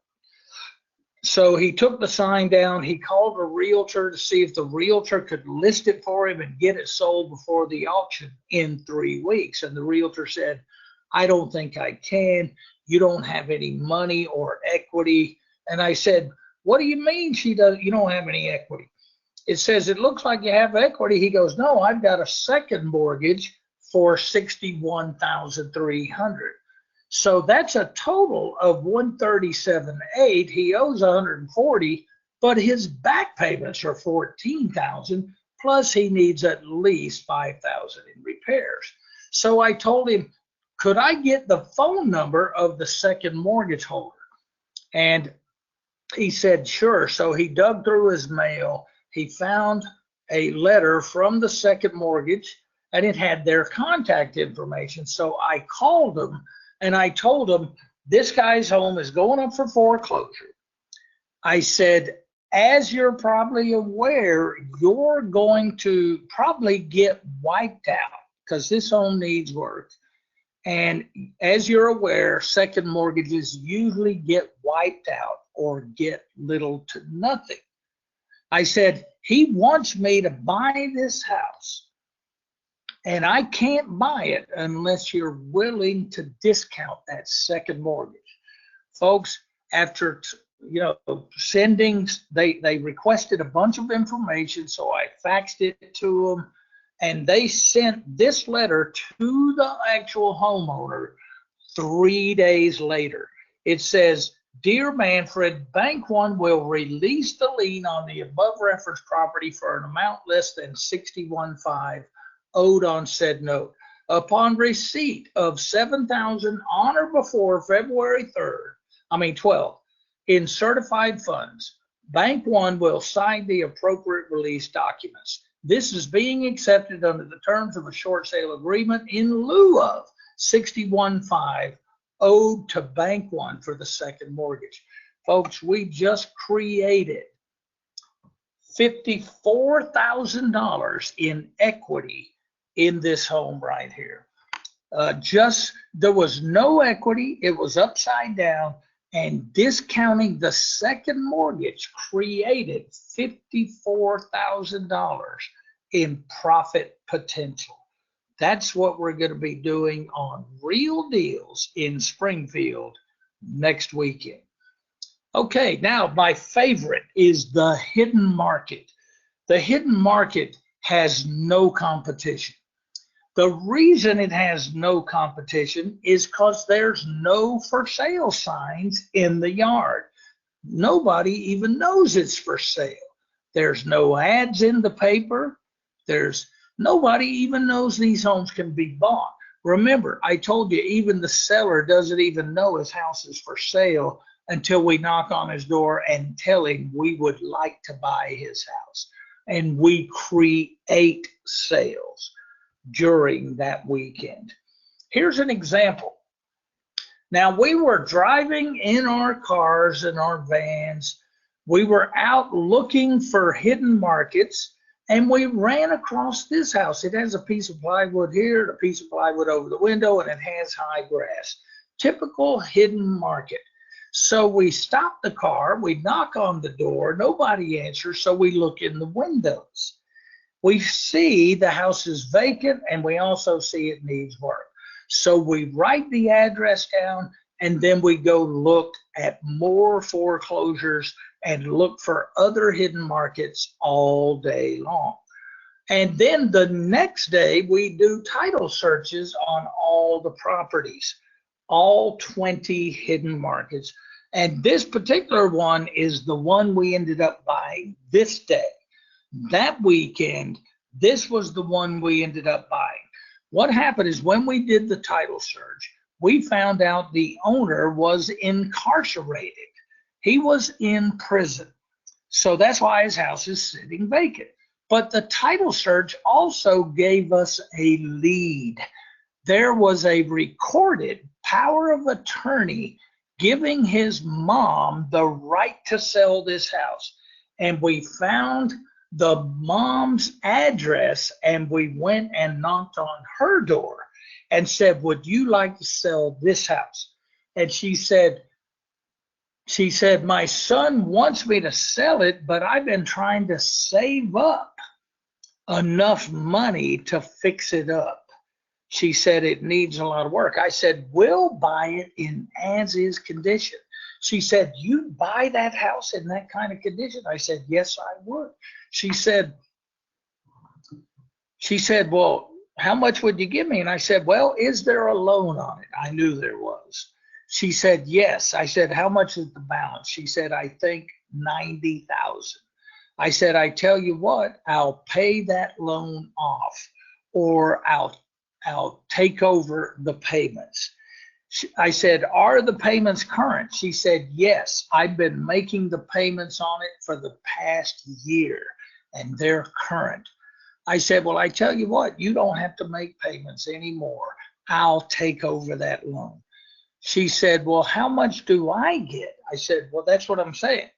So he took the sign down. He called a realtor to see if the realtor could list it for him and get it sold before the auction in 3 weeks. And the realtor said, I don't think I can. You don't have any money or equity. And I said, what do you mean you don't have any equity? It says, it looks like you have equity. He goes, no, I've got a second mortgage for $61,300. So that's a total of $137,800. He owes $140,000, but his back payments are $14,000, plus he needs at least $5,000 in repairs. So I told him, could I get the phone number of the second mortgage holder? And he said, sure. So he dug through his mail. He found a letter from the second mortgage, and it had their contact information. So I called him and I told him, this guy's home is going up for foreclosure. I said, as you're probably aware, you're going to probably get wiped out because this home needs work. And as you're aware, second mortgages usually get wiped out or get little to nothing. I said, he wants me to buy this house, and I can't buy it unless you're willing to discount that second mortgage. Folks, after sending, they requested a bunch of information, so I faxed it to them. And they sent this letter to the actual homeowner 3 days later. It says, Dear Manfred, Bank One will release the lien on the above referenced property for an amount less than $61,500 owed on said note. Upon receipt of $7,000 on or before February 12th in certified funds, Bank One will sign the appropriate release documents. This is being accepted under the terms of a short sale agreement in lieu of $61,500 owed to Bank One for the second mortgage. Folks, we just created $54,000 in equity in this home right here. There was no equity. It was upside down, and discounting the second mortgage created $54,000 in profit potential. That's what we're going to be doing on Real Deals in Springfield next weekend. Okay, now my favorite is the hidden market. The hidden market has no competition. The reason it has no competition is because there's no for sale signs in the yard. Nobody even knows it's for sale. There's no ads in the paper. Nobody even knows these homes can be bought. Remember, I told you even the seller doesn't even know his house is for sale until we knock on his door and tell him we would like to buy his house. And we create sales during that weekend. Here's an example. Now, we were driving in our cars and our vans. We were out looking for hidden markets, and we ran across this house. It has a piece of plywood here, a piece of plywood over the window, and it has high grass. Typical hidden market. So we stop the car, we knock on the door, nobody answers, so we look in the windows. We see the house is vacant, and we also see it needs work. So we write the address down, and then we go look at more foreclosures and look for other hidden markets all day long. And then the next day, we do title searches on all the properties, all 20 hidden markets. And this particular one is the one we ended up buying this day. That weekend, this was the one we ended up buying. What happened is when we did the title search, we found out the owner was incarcerated. He was in prison. So that's why his house is sitting vacant. But the title search also gave us a lead. There was a recorded power of attorney giving his mom the right to sell this house. And we found the mom's address, and we went and knocked on her door and said, would you like to sell this house? And she said, my son wants me to sell it, but I've been trying to save up enough money to fix it up. She said it needs a lot of work. I said, we'll buy it in as is condition. She said, you'd buy that house in that kind of condition? I said, yes, I would. She said, well, how much would you give me? And I said, well, is there a loan on it? I knew there was. She said, yes. I said, how much is the balance? She said, I think $90,000. I said, I tell you what, I'll pay that loan off, or I'll take over the payments. I said, are the payments current? She said, yes, I've been making the payments on it for the past year, and they're current. I said, well, I tell you what, you don't have to make payments anymore. I'll take over that loan. She said, well, how much do I get? I said, well, that's what I'm saying.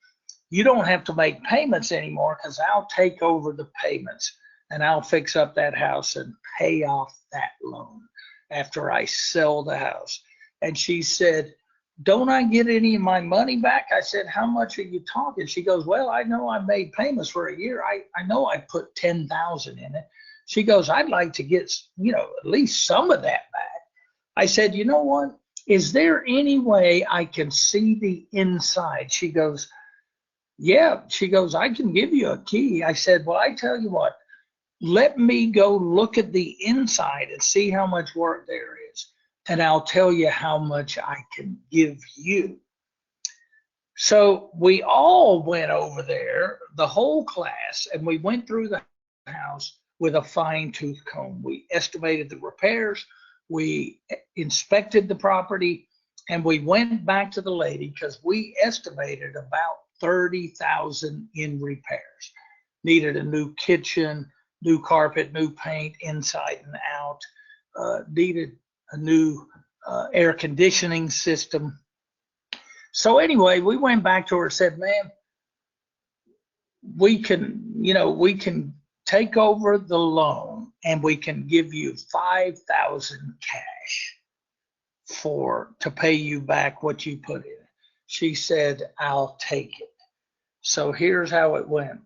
You don't have to make payments anymore because I'll take over the payments, and I'll fix up that house and pay off that loan after I sell the house. And she said, don't I get any of my money back? I said, how much are you talking? She goes, well, I know I made payments for a year. I know I put $10,000 in it. She goes, I'd like to get, at least some of that back. I said, you know what? Is there any way I can see the inside? She goes, yeah. She goes, I can give you a key. I said, well, I tell you what, let me go look at the inside and see how much work there is, and I'll tell you how much I can give you. So we all went over there, the whole class, and we went through the house with a fine-tooth comb. We estimated the repairs, we inspected the property, and we went back to the lady because we estimated about $30,000 in repairs. Needed a new kitchen, new carpet, new paint inside and out, needed a new air conditioning system. So anyway, we went back to her and said, ma'am, we can take over the loan and we can give you $5,000 cash to pay you back what you put in. She said, I'll take it. So here's how it went.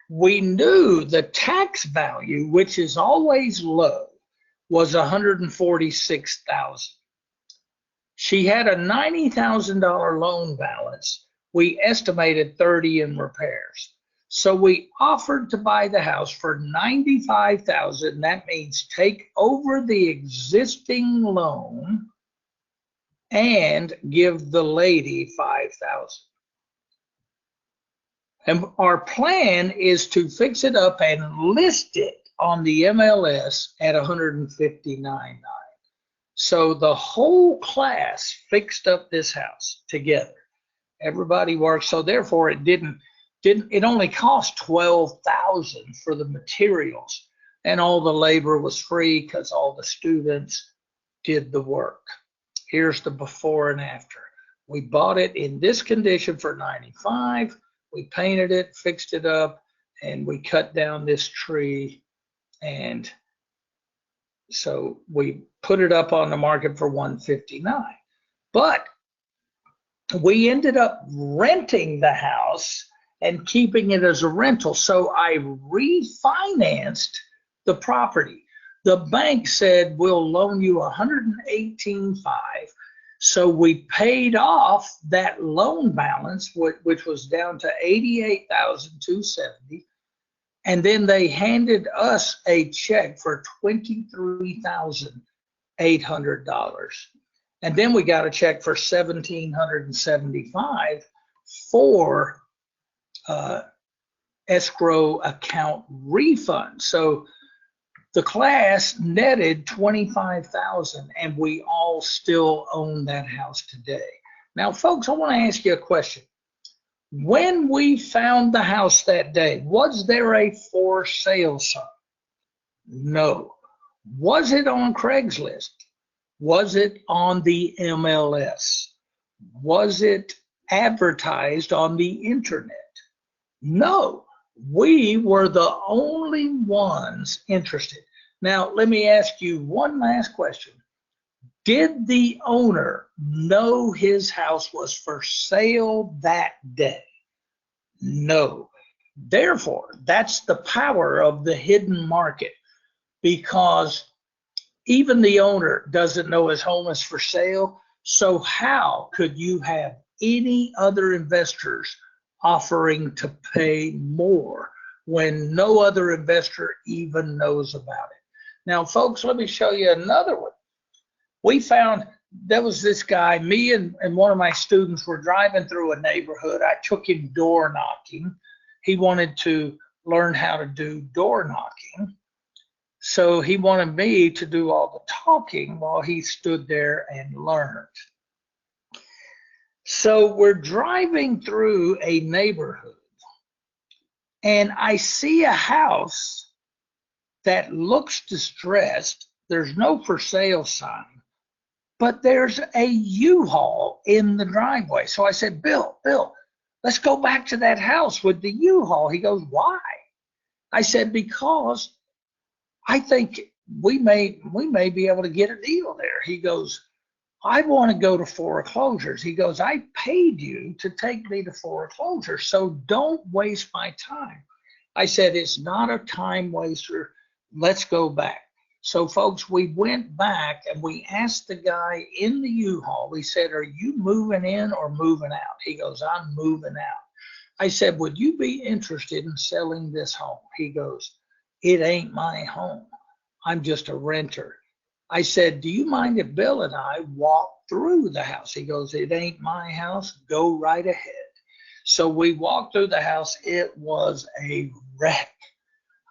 We knew the tax value, which is always low, was $146,000. She had a $90,000 loan balance. We estimated $30,000 in repairs. So we offered to buy the house for $95,000. That means take over the existing loan and give the lady $5,000. And our plan is to fix it up and list it on the MLS at $159,900. So the whole class fixed up this house together. Everybody worked, so therefore it only cost $12,000 for the materials, and all the labor was free because all the students did the work. Here's the before and after. We bought it in this condition for $95. We painted it, fixed it up, and we cut down this tree, and so we put it up on the market for $159. But we ended up renting the house and keeping it as a rental. So I refinanced the property. The bank said, we'll loan you $118,500. So we paid off that loan balance, which was down to $88,270. And then they handed us a check for $23,800. And then we got a check for $1,775 for escrow account refund. So the class netted $25,000, and we all still own that house today. Now, folks, I want to ask you a question. When we found the house that day, was there a for sale sign? No. Was it on Craigslist? Was it on the MLS? Was it advertised on the internet? No. We were the only ones interested. Now, let me ask you one last question. Did the owner know his house was for sale that day? No. Therefore, that's the power of the hidden market, because even the owner doesn't know his home is for sale. So how could you have any other investors offering to pay more when no other investor even knows about it? Now, folks, let me show you another one. We found there was this guy, me and one of my students were driving through a neighborhood. I took him door knocking. He wanted to learn how to do door knocking. So he wanted me to do all the talking while he stood there and learned. So we're driving through a neighborhood, and I see a house that looks distressed. There's no for sale sign, but there's a U-Haul in the driveway. So I said, Bill, let's go back to that house with the U-Haul. He goes, why? I said, because I think we may be able to get a deal there. He goes, I want to go to foreclosures. He goes, I paid you to take me to foreclosures, so don't waste my time. I said, it's not a time waster. Let's go back. So, folks, we went back and we asked the guy in the U-Haul. We said, are you moving in or moving out? He goes, I'm moving out. I said, would you be interested in selling this home? He goes, it ain't my home. I'm just a renter. I said, do you mind if Bill and I walk through the house? He goes, it ain't my house. Go right ahead. So we walked through the house. It was a wreck.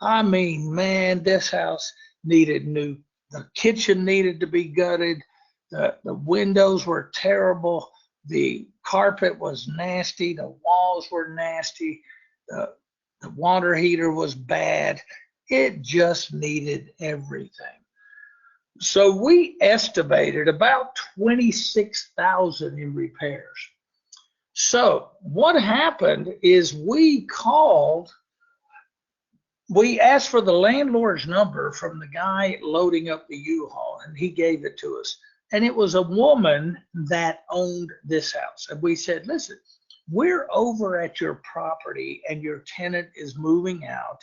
I mean, man, this house needed new. The kitchen needed to be gutted. The windows were terrible. The carpet was nasty. The walls were nasty. The water heater was bad. It just needed everything. So we estimated about $26,000 in repairs. So what happened is we asked for the landlord's number from the guy loading up the U-Haul, and he gave it to us. And it was a woman that owned this house. And we said, listen, we're over at your property and your tenant is moving out.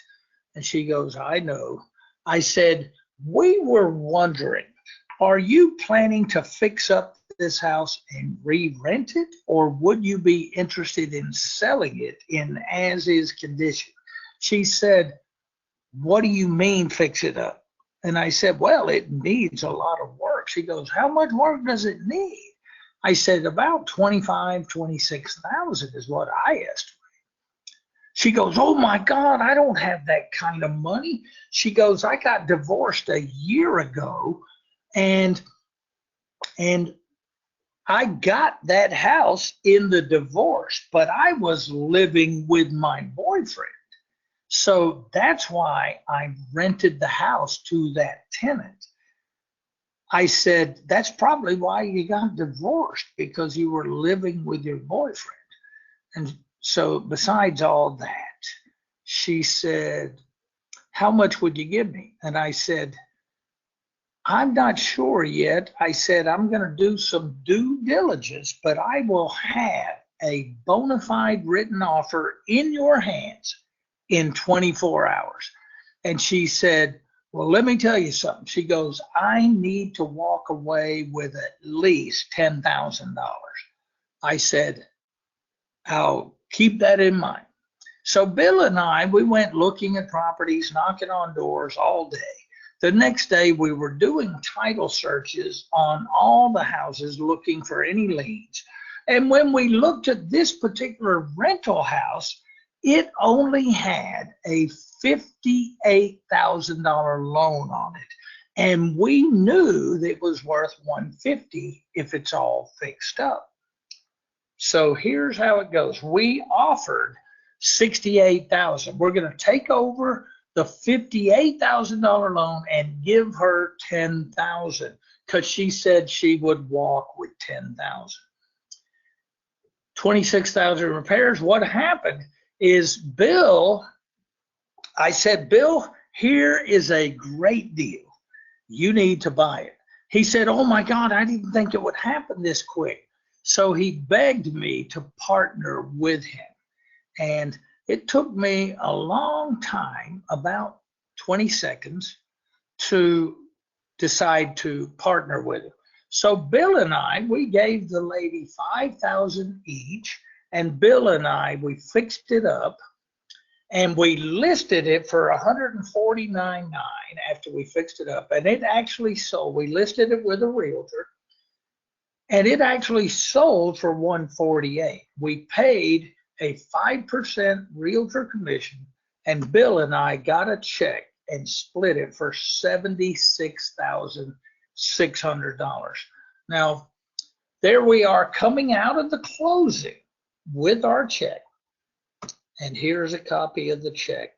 And she goes, I know. I said, we were wondering, are you planning to fix up this house and re-rent it, or would you be interested in selling it in as-is condition? She said, what do you mean fix it up? And I said, well, it needs a lot of work. She goes, how much work does it need? I said, about $25,000, $26,000 is what I estimate. She goes, oh my God, I don't have that kind of money. She goes, I got divorced a year ago, and And I got that house in the divorce, but I was living with my boyfriend. So that's why I rented the house to that tenant. I said, that's probably why you got divorced, because you were living with your boyfriend. And so besides all that, she said, how much would you give me? And I said, I'm not sure yet. I said, I'm going to do some due diligence, but I will have a bona fide written offer in your hands in 24 hours. And she said, well, let me tell you something. She goes, I need to walk away with at least $10,000. I said, I'll keep that in mind. So Bill and I, we went looking at properties, knocking on doors all day. The next day, we were doing title searches on all the houses, looking for any leads. And when we looked at this particular rental house, it only had a $58,000 loan on it. And we knew that it was worth $150,000 if it's all fixed up. So here's how it goes. We offered $68,000. We're going to take over the $58,000 loan and give her $10,000, because she said she would walk with $10,000. $26,000 repairs. What happened is I said, Bill, here is a great deal. You need to buy it. He said, oh my God, I didn't think it would happen this quick. So he begged me to partner with him. And it took me a long time, about 20 seconds, to decide to partner with him. So Bill and I, we gave the lady $5,000 each, and Bill and I, we fixed it up, and we listed it for $149,900 after we fixed it up. And it actually sold. We listed it with a realtor, and it actually sold for $148,000. We paid a 5% realtor commission, and Bill and I got a check and split it for $76,600. Now, there we are coming out of the closing with our check. And here's a copy of the check.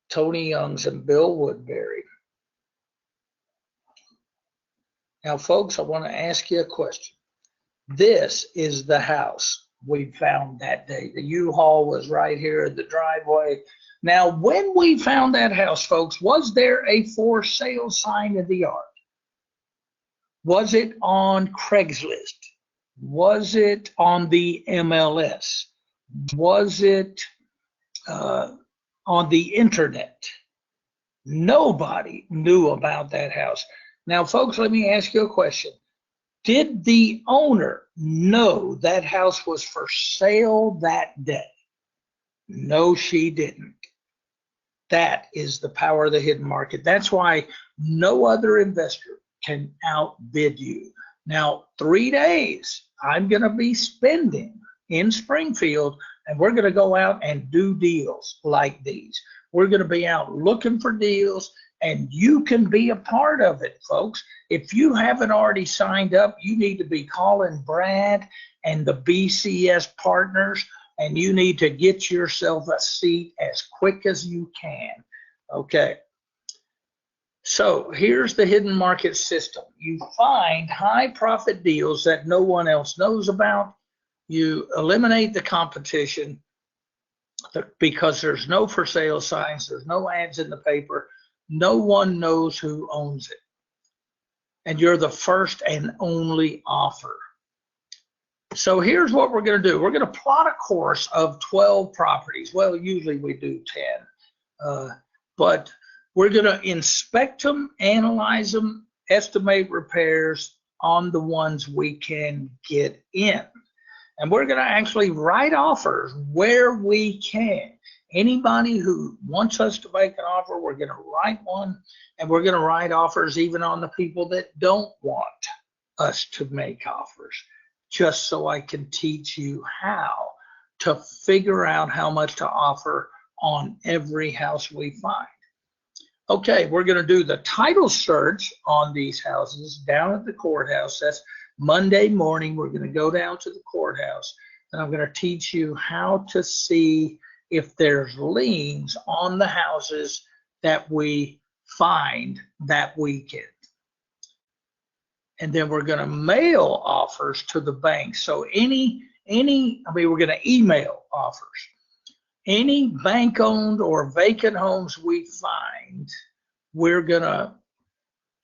Tony Youngs and Bill Woodbury. Now, folks, I want to ask you a question. This is the house we found that day. The U-Haul was right here in the driveway. Now, when we found that house, folks, was there a for sale sign in the yard? Was it on Craigslist? Was it on the MLS? Was it on the internet? Nobody knew about that house. Now, folks, let me ask you a question. Did the owner know that house was for sale that day? No, she didn't. That is the power of the hidden market. That's why no other investor can outbid you. Now, 3 days I'm going to be spending in Springfield, and we're going to go out and do deals like these. We're going to be out looking for deals, and you can be a part of it, folks. If you haven't already signed up, you need to be calling Brad and the BCS partners, and you need to get yourself a seat as quick as you can. Okay. So here's the hidden market system. You find high profit deals that no one else knows about. You eliminate the competition because there's no for sale signs, there's no ads in the paper, no one knows who owns it. And you're the first and only offer. So here's what we're going to do. We're going to plot a course of 12 properties. Well, usually we do 10. But we're going to inspect them, analyze them, estimate repairs on the ones we can get in. And we're going to actually write offers where we can. Anybody who wants us to make an offer, we're going to write one, and we're going to write offers even on the people that don't want us to make offers, just so I can teach you how to figure out how much to offer on every house we find. Okay, we're going to do the title search on these houses down at the courthouse. That's Monday morning. We're going to go down to the courthouse, and I'm going to teach you how to see if there's liens on the houses that we find that weekend. And then we're going to mail offers to the bank. So we're going to email offers. Any bank-owned or vacant homes we find, we're going to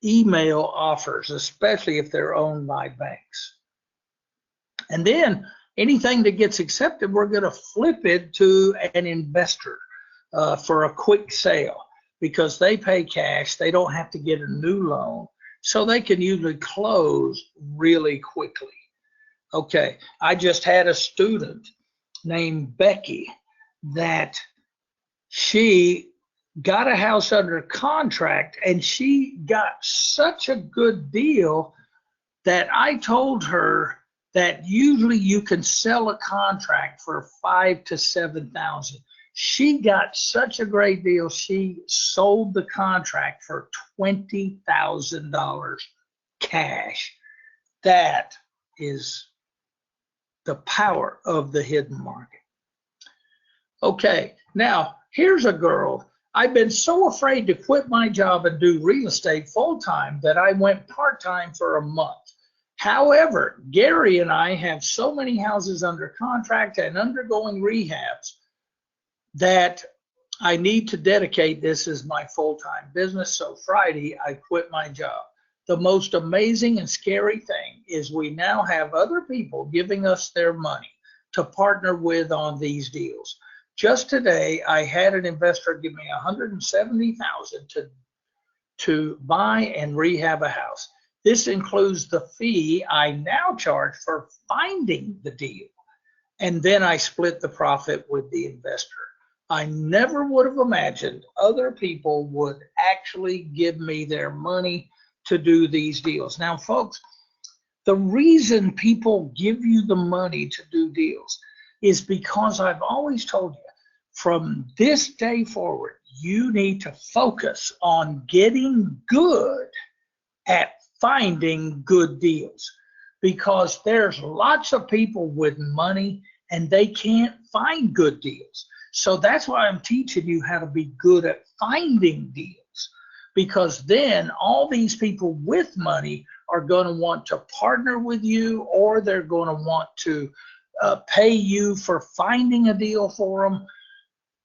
email offers, especially if they're owned by banks. And then anything that gets accepted, we're going to flip it to an investor for a quick sale, because they pay cash. They don't have to get a new loan, so they can usually close really quickly. Okay, I just had a student named Becky that she got a house under contract, and she got such a good deal that I told her that usually you can sell a contract for $5,000 to $7,000. She got such a great deal, she sold the contract for $20,000 cash. That is the power of the hidden market. Okay, now here's a girl. I've been so afraid to quit my job and do real estate full-time that I went part-time for a month. However, Gary and I have so many houses under contract and undergoing rehabs that I need to dedicate this as my full-time business. So Friday, I quit my job. The most amazing and scary thing is we now have other people giving us their money to partner with on these deals. Just today, I had an investor give me $170,000 to buy and rehab a house. This includes the fee I now charge for finding the deal, and then I split the profit with the investor. I never would have imagined other people would actually give me their money to do these deals. Now, folks, the reason people give you the money to do deals is because I've always told you, from this day forward, you need to focus on getting good at finding good deals, because there's lots of people with money and they can't find good deals. So that's why I'm teaching you how to be good at finding deals, because then all these people with money are going to want to partner with you, or they're going to want to pay you for finding a deal for them.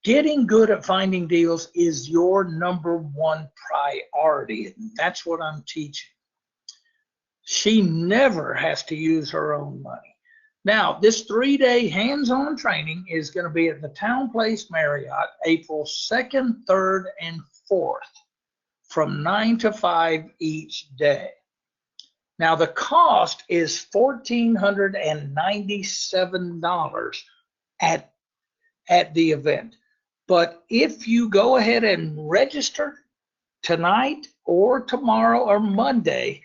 Getting good at finding deals is your #1 priority. And that's what I'm teaching. She never has to use her own money. Now, this 3-day hands-on training is going to be at the Town Place Marriott, April 2nd, 3rd, and 4th, from 9 to 5 each day. Now, the cost is $1,497 at the event. But if you go ahead and register tonight or tomorrow or Monday,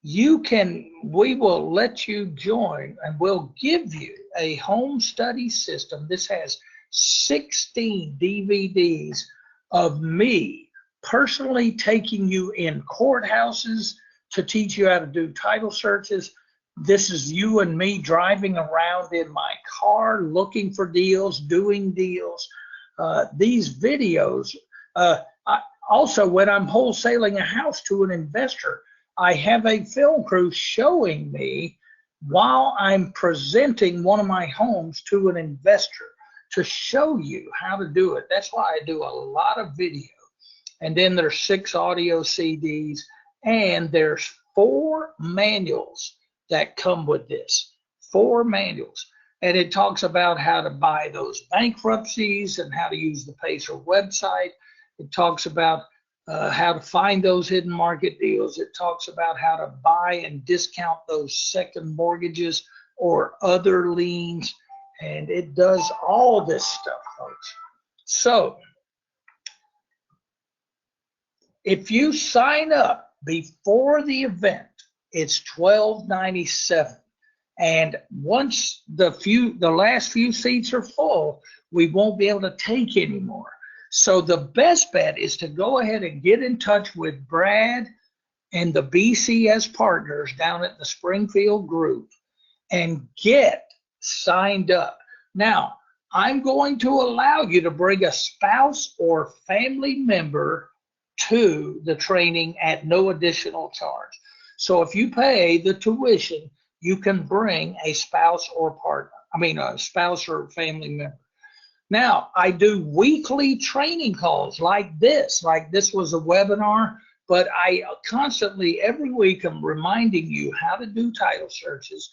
we will let you join, and we'll give you a home study system. This has 16 DVDs of me personally taking you in courthouses to teach you how to do title searches. This is you and me driving around in my car, looking for deals, doing deals. These videos, also when I'm wholesaling a house to an investor, I have a film crew showing me while I'm presenting one of my homes to an investor to show you how to do it. That's why I do a lot of video. And then there's 6 audio CDs, and there's 4 manuals that come with this. 4 manuals. And it talks about how to buy those bankruptcies and how to use the Pacer website. It talks about how to find those hidden market deals. It talks about how to buy and discount those second mortgages or other liens. And it does all this stuff, folks. So if you sign up before the event, it's $12.97. And once the last few seats are full, we won't be able to take any more. So the best bet is to go ahead and get in touch with Brad and the BCS partners down at the Springfield group and get signed up. Now, I'm going to allow you to bring a spouse or family member to the training at no additional charge. So if you pay the tuition, you can bring a spouse or partner. A spouse or family member. Now, I do weekly training calls like this was a webinar, but I constantly, every week, I'm reminding you how to do title searches,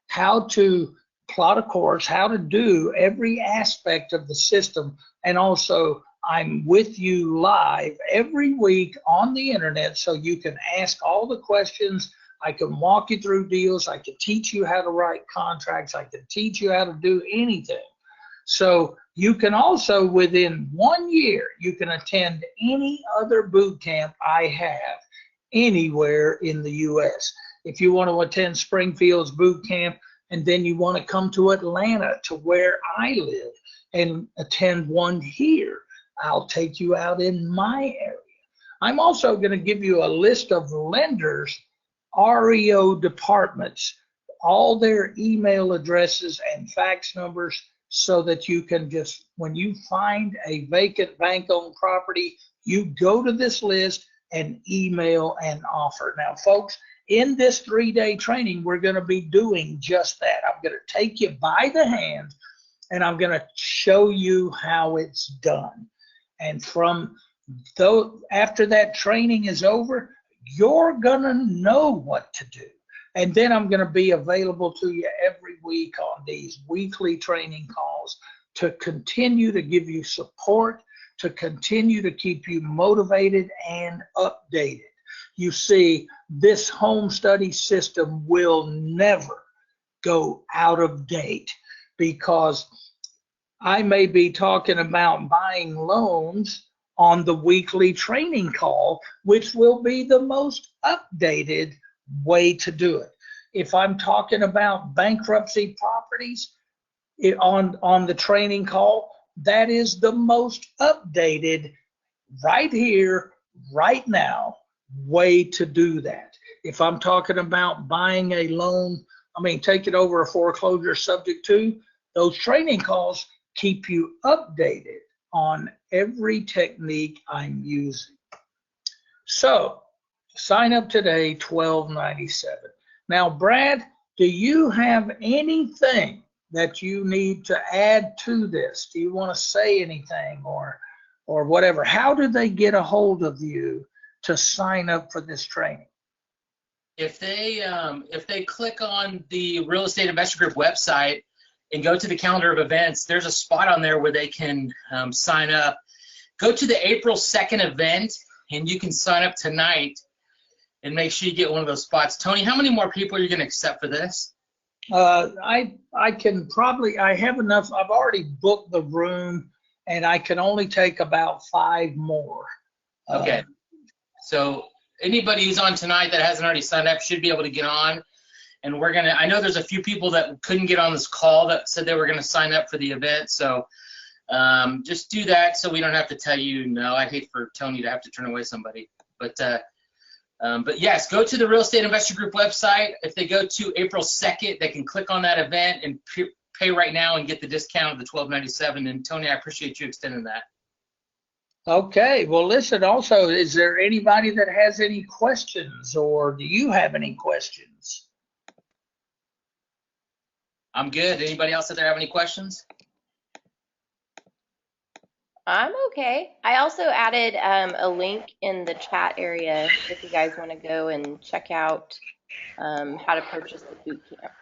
how to plot a course, how to do every aspect of the system. And also, I'm with you live every week on the internet, so you can ask all the questions. I can walk you through deals. I can teach you how to write contracts. I can teach you how to do anything. So you can also, within 1 year, you can attend any other boot camp I have anywhere in the U.S. If you want to attend Springfield's boot camp, and then you want to come to Atlanta, to where I live, and attend one here, I'll take you out in my area. I'm also going to give you a list of lenders, REO departments, all their email addresses and fax numbers, so that you can just, when you find a vacant bank-owned property, you go to this list and email an offer. Now, folks, in this 3-day training, we're going to be doing just that. I'm going to take you by the hand, and I'm going to show you how it's done. And after that training is over, you're going to know what to do. And then I'm going to be available to you every week on these weekly training calls to continue to give you support, to continue to keep you motivated and updated. You see, this home study system will never go out of date, because I may be talking about buying loans on the weekly training call, which will be the most updated way to do it. If I'm talking about bankruptcy properties on the training call, that is the most updated, right here, right now, way to do that. If I'm talking about buying a loan, taking over a foreclosure subject to, those training calls keep you updated on every technique I'm using. So sign up today, $12.97. Now, Brad, do you have anything that you need to add to this? Do you want to say anything or whatever? How do they get a hold of you to sign up for this training? If they click on the Real Estate Investor Group website and go to the calendar of events, there's a spot on there where they can sign up. Go to the April 2nd event, and you can sign up tonight and make sure you get one of those spots. Tony, how many more people are you going to accept for this? I have enough. I've already booked the room, and I can only take about 5 more. Okay. So anybody who's on tonight that hasn't already signed up should be able to get on. And I know there's a few people that couldn't get on this call that said they were going to sign up for the event. So just do that so we don't have to tell you no. I hate for Tony to have to turn away somebody. But yes, go to the Real Estate Investor Group website. If they go to April 2nd, they can click on that event and pay right now and get the discount of the $12.97. And Tony, I appreciate you extending that. Okay, well, listen, also, is there anybody that has any questions, or do you have any questions? I'm good. Anybody else out there have any questions? I'm okay. I also added a link in the chat area if you guys want to go and check out how to purchase the boot camp.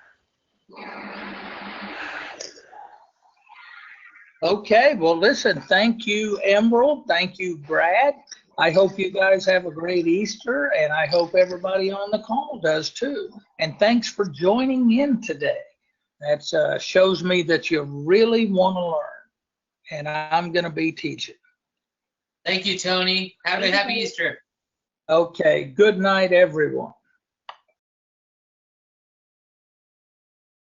Okay, well, listen, thank you, Emerald. Thank you, Brad. I hope you guys have a great Easter, and I hope everybody on the call does too. And thanks for joining in today. That shows me that you really want to learn, and I'm going to be teaching. Thank you, Tony. Have a happy Easter. Okay, good night, everyone.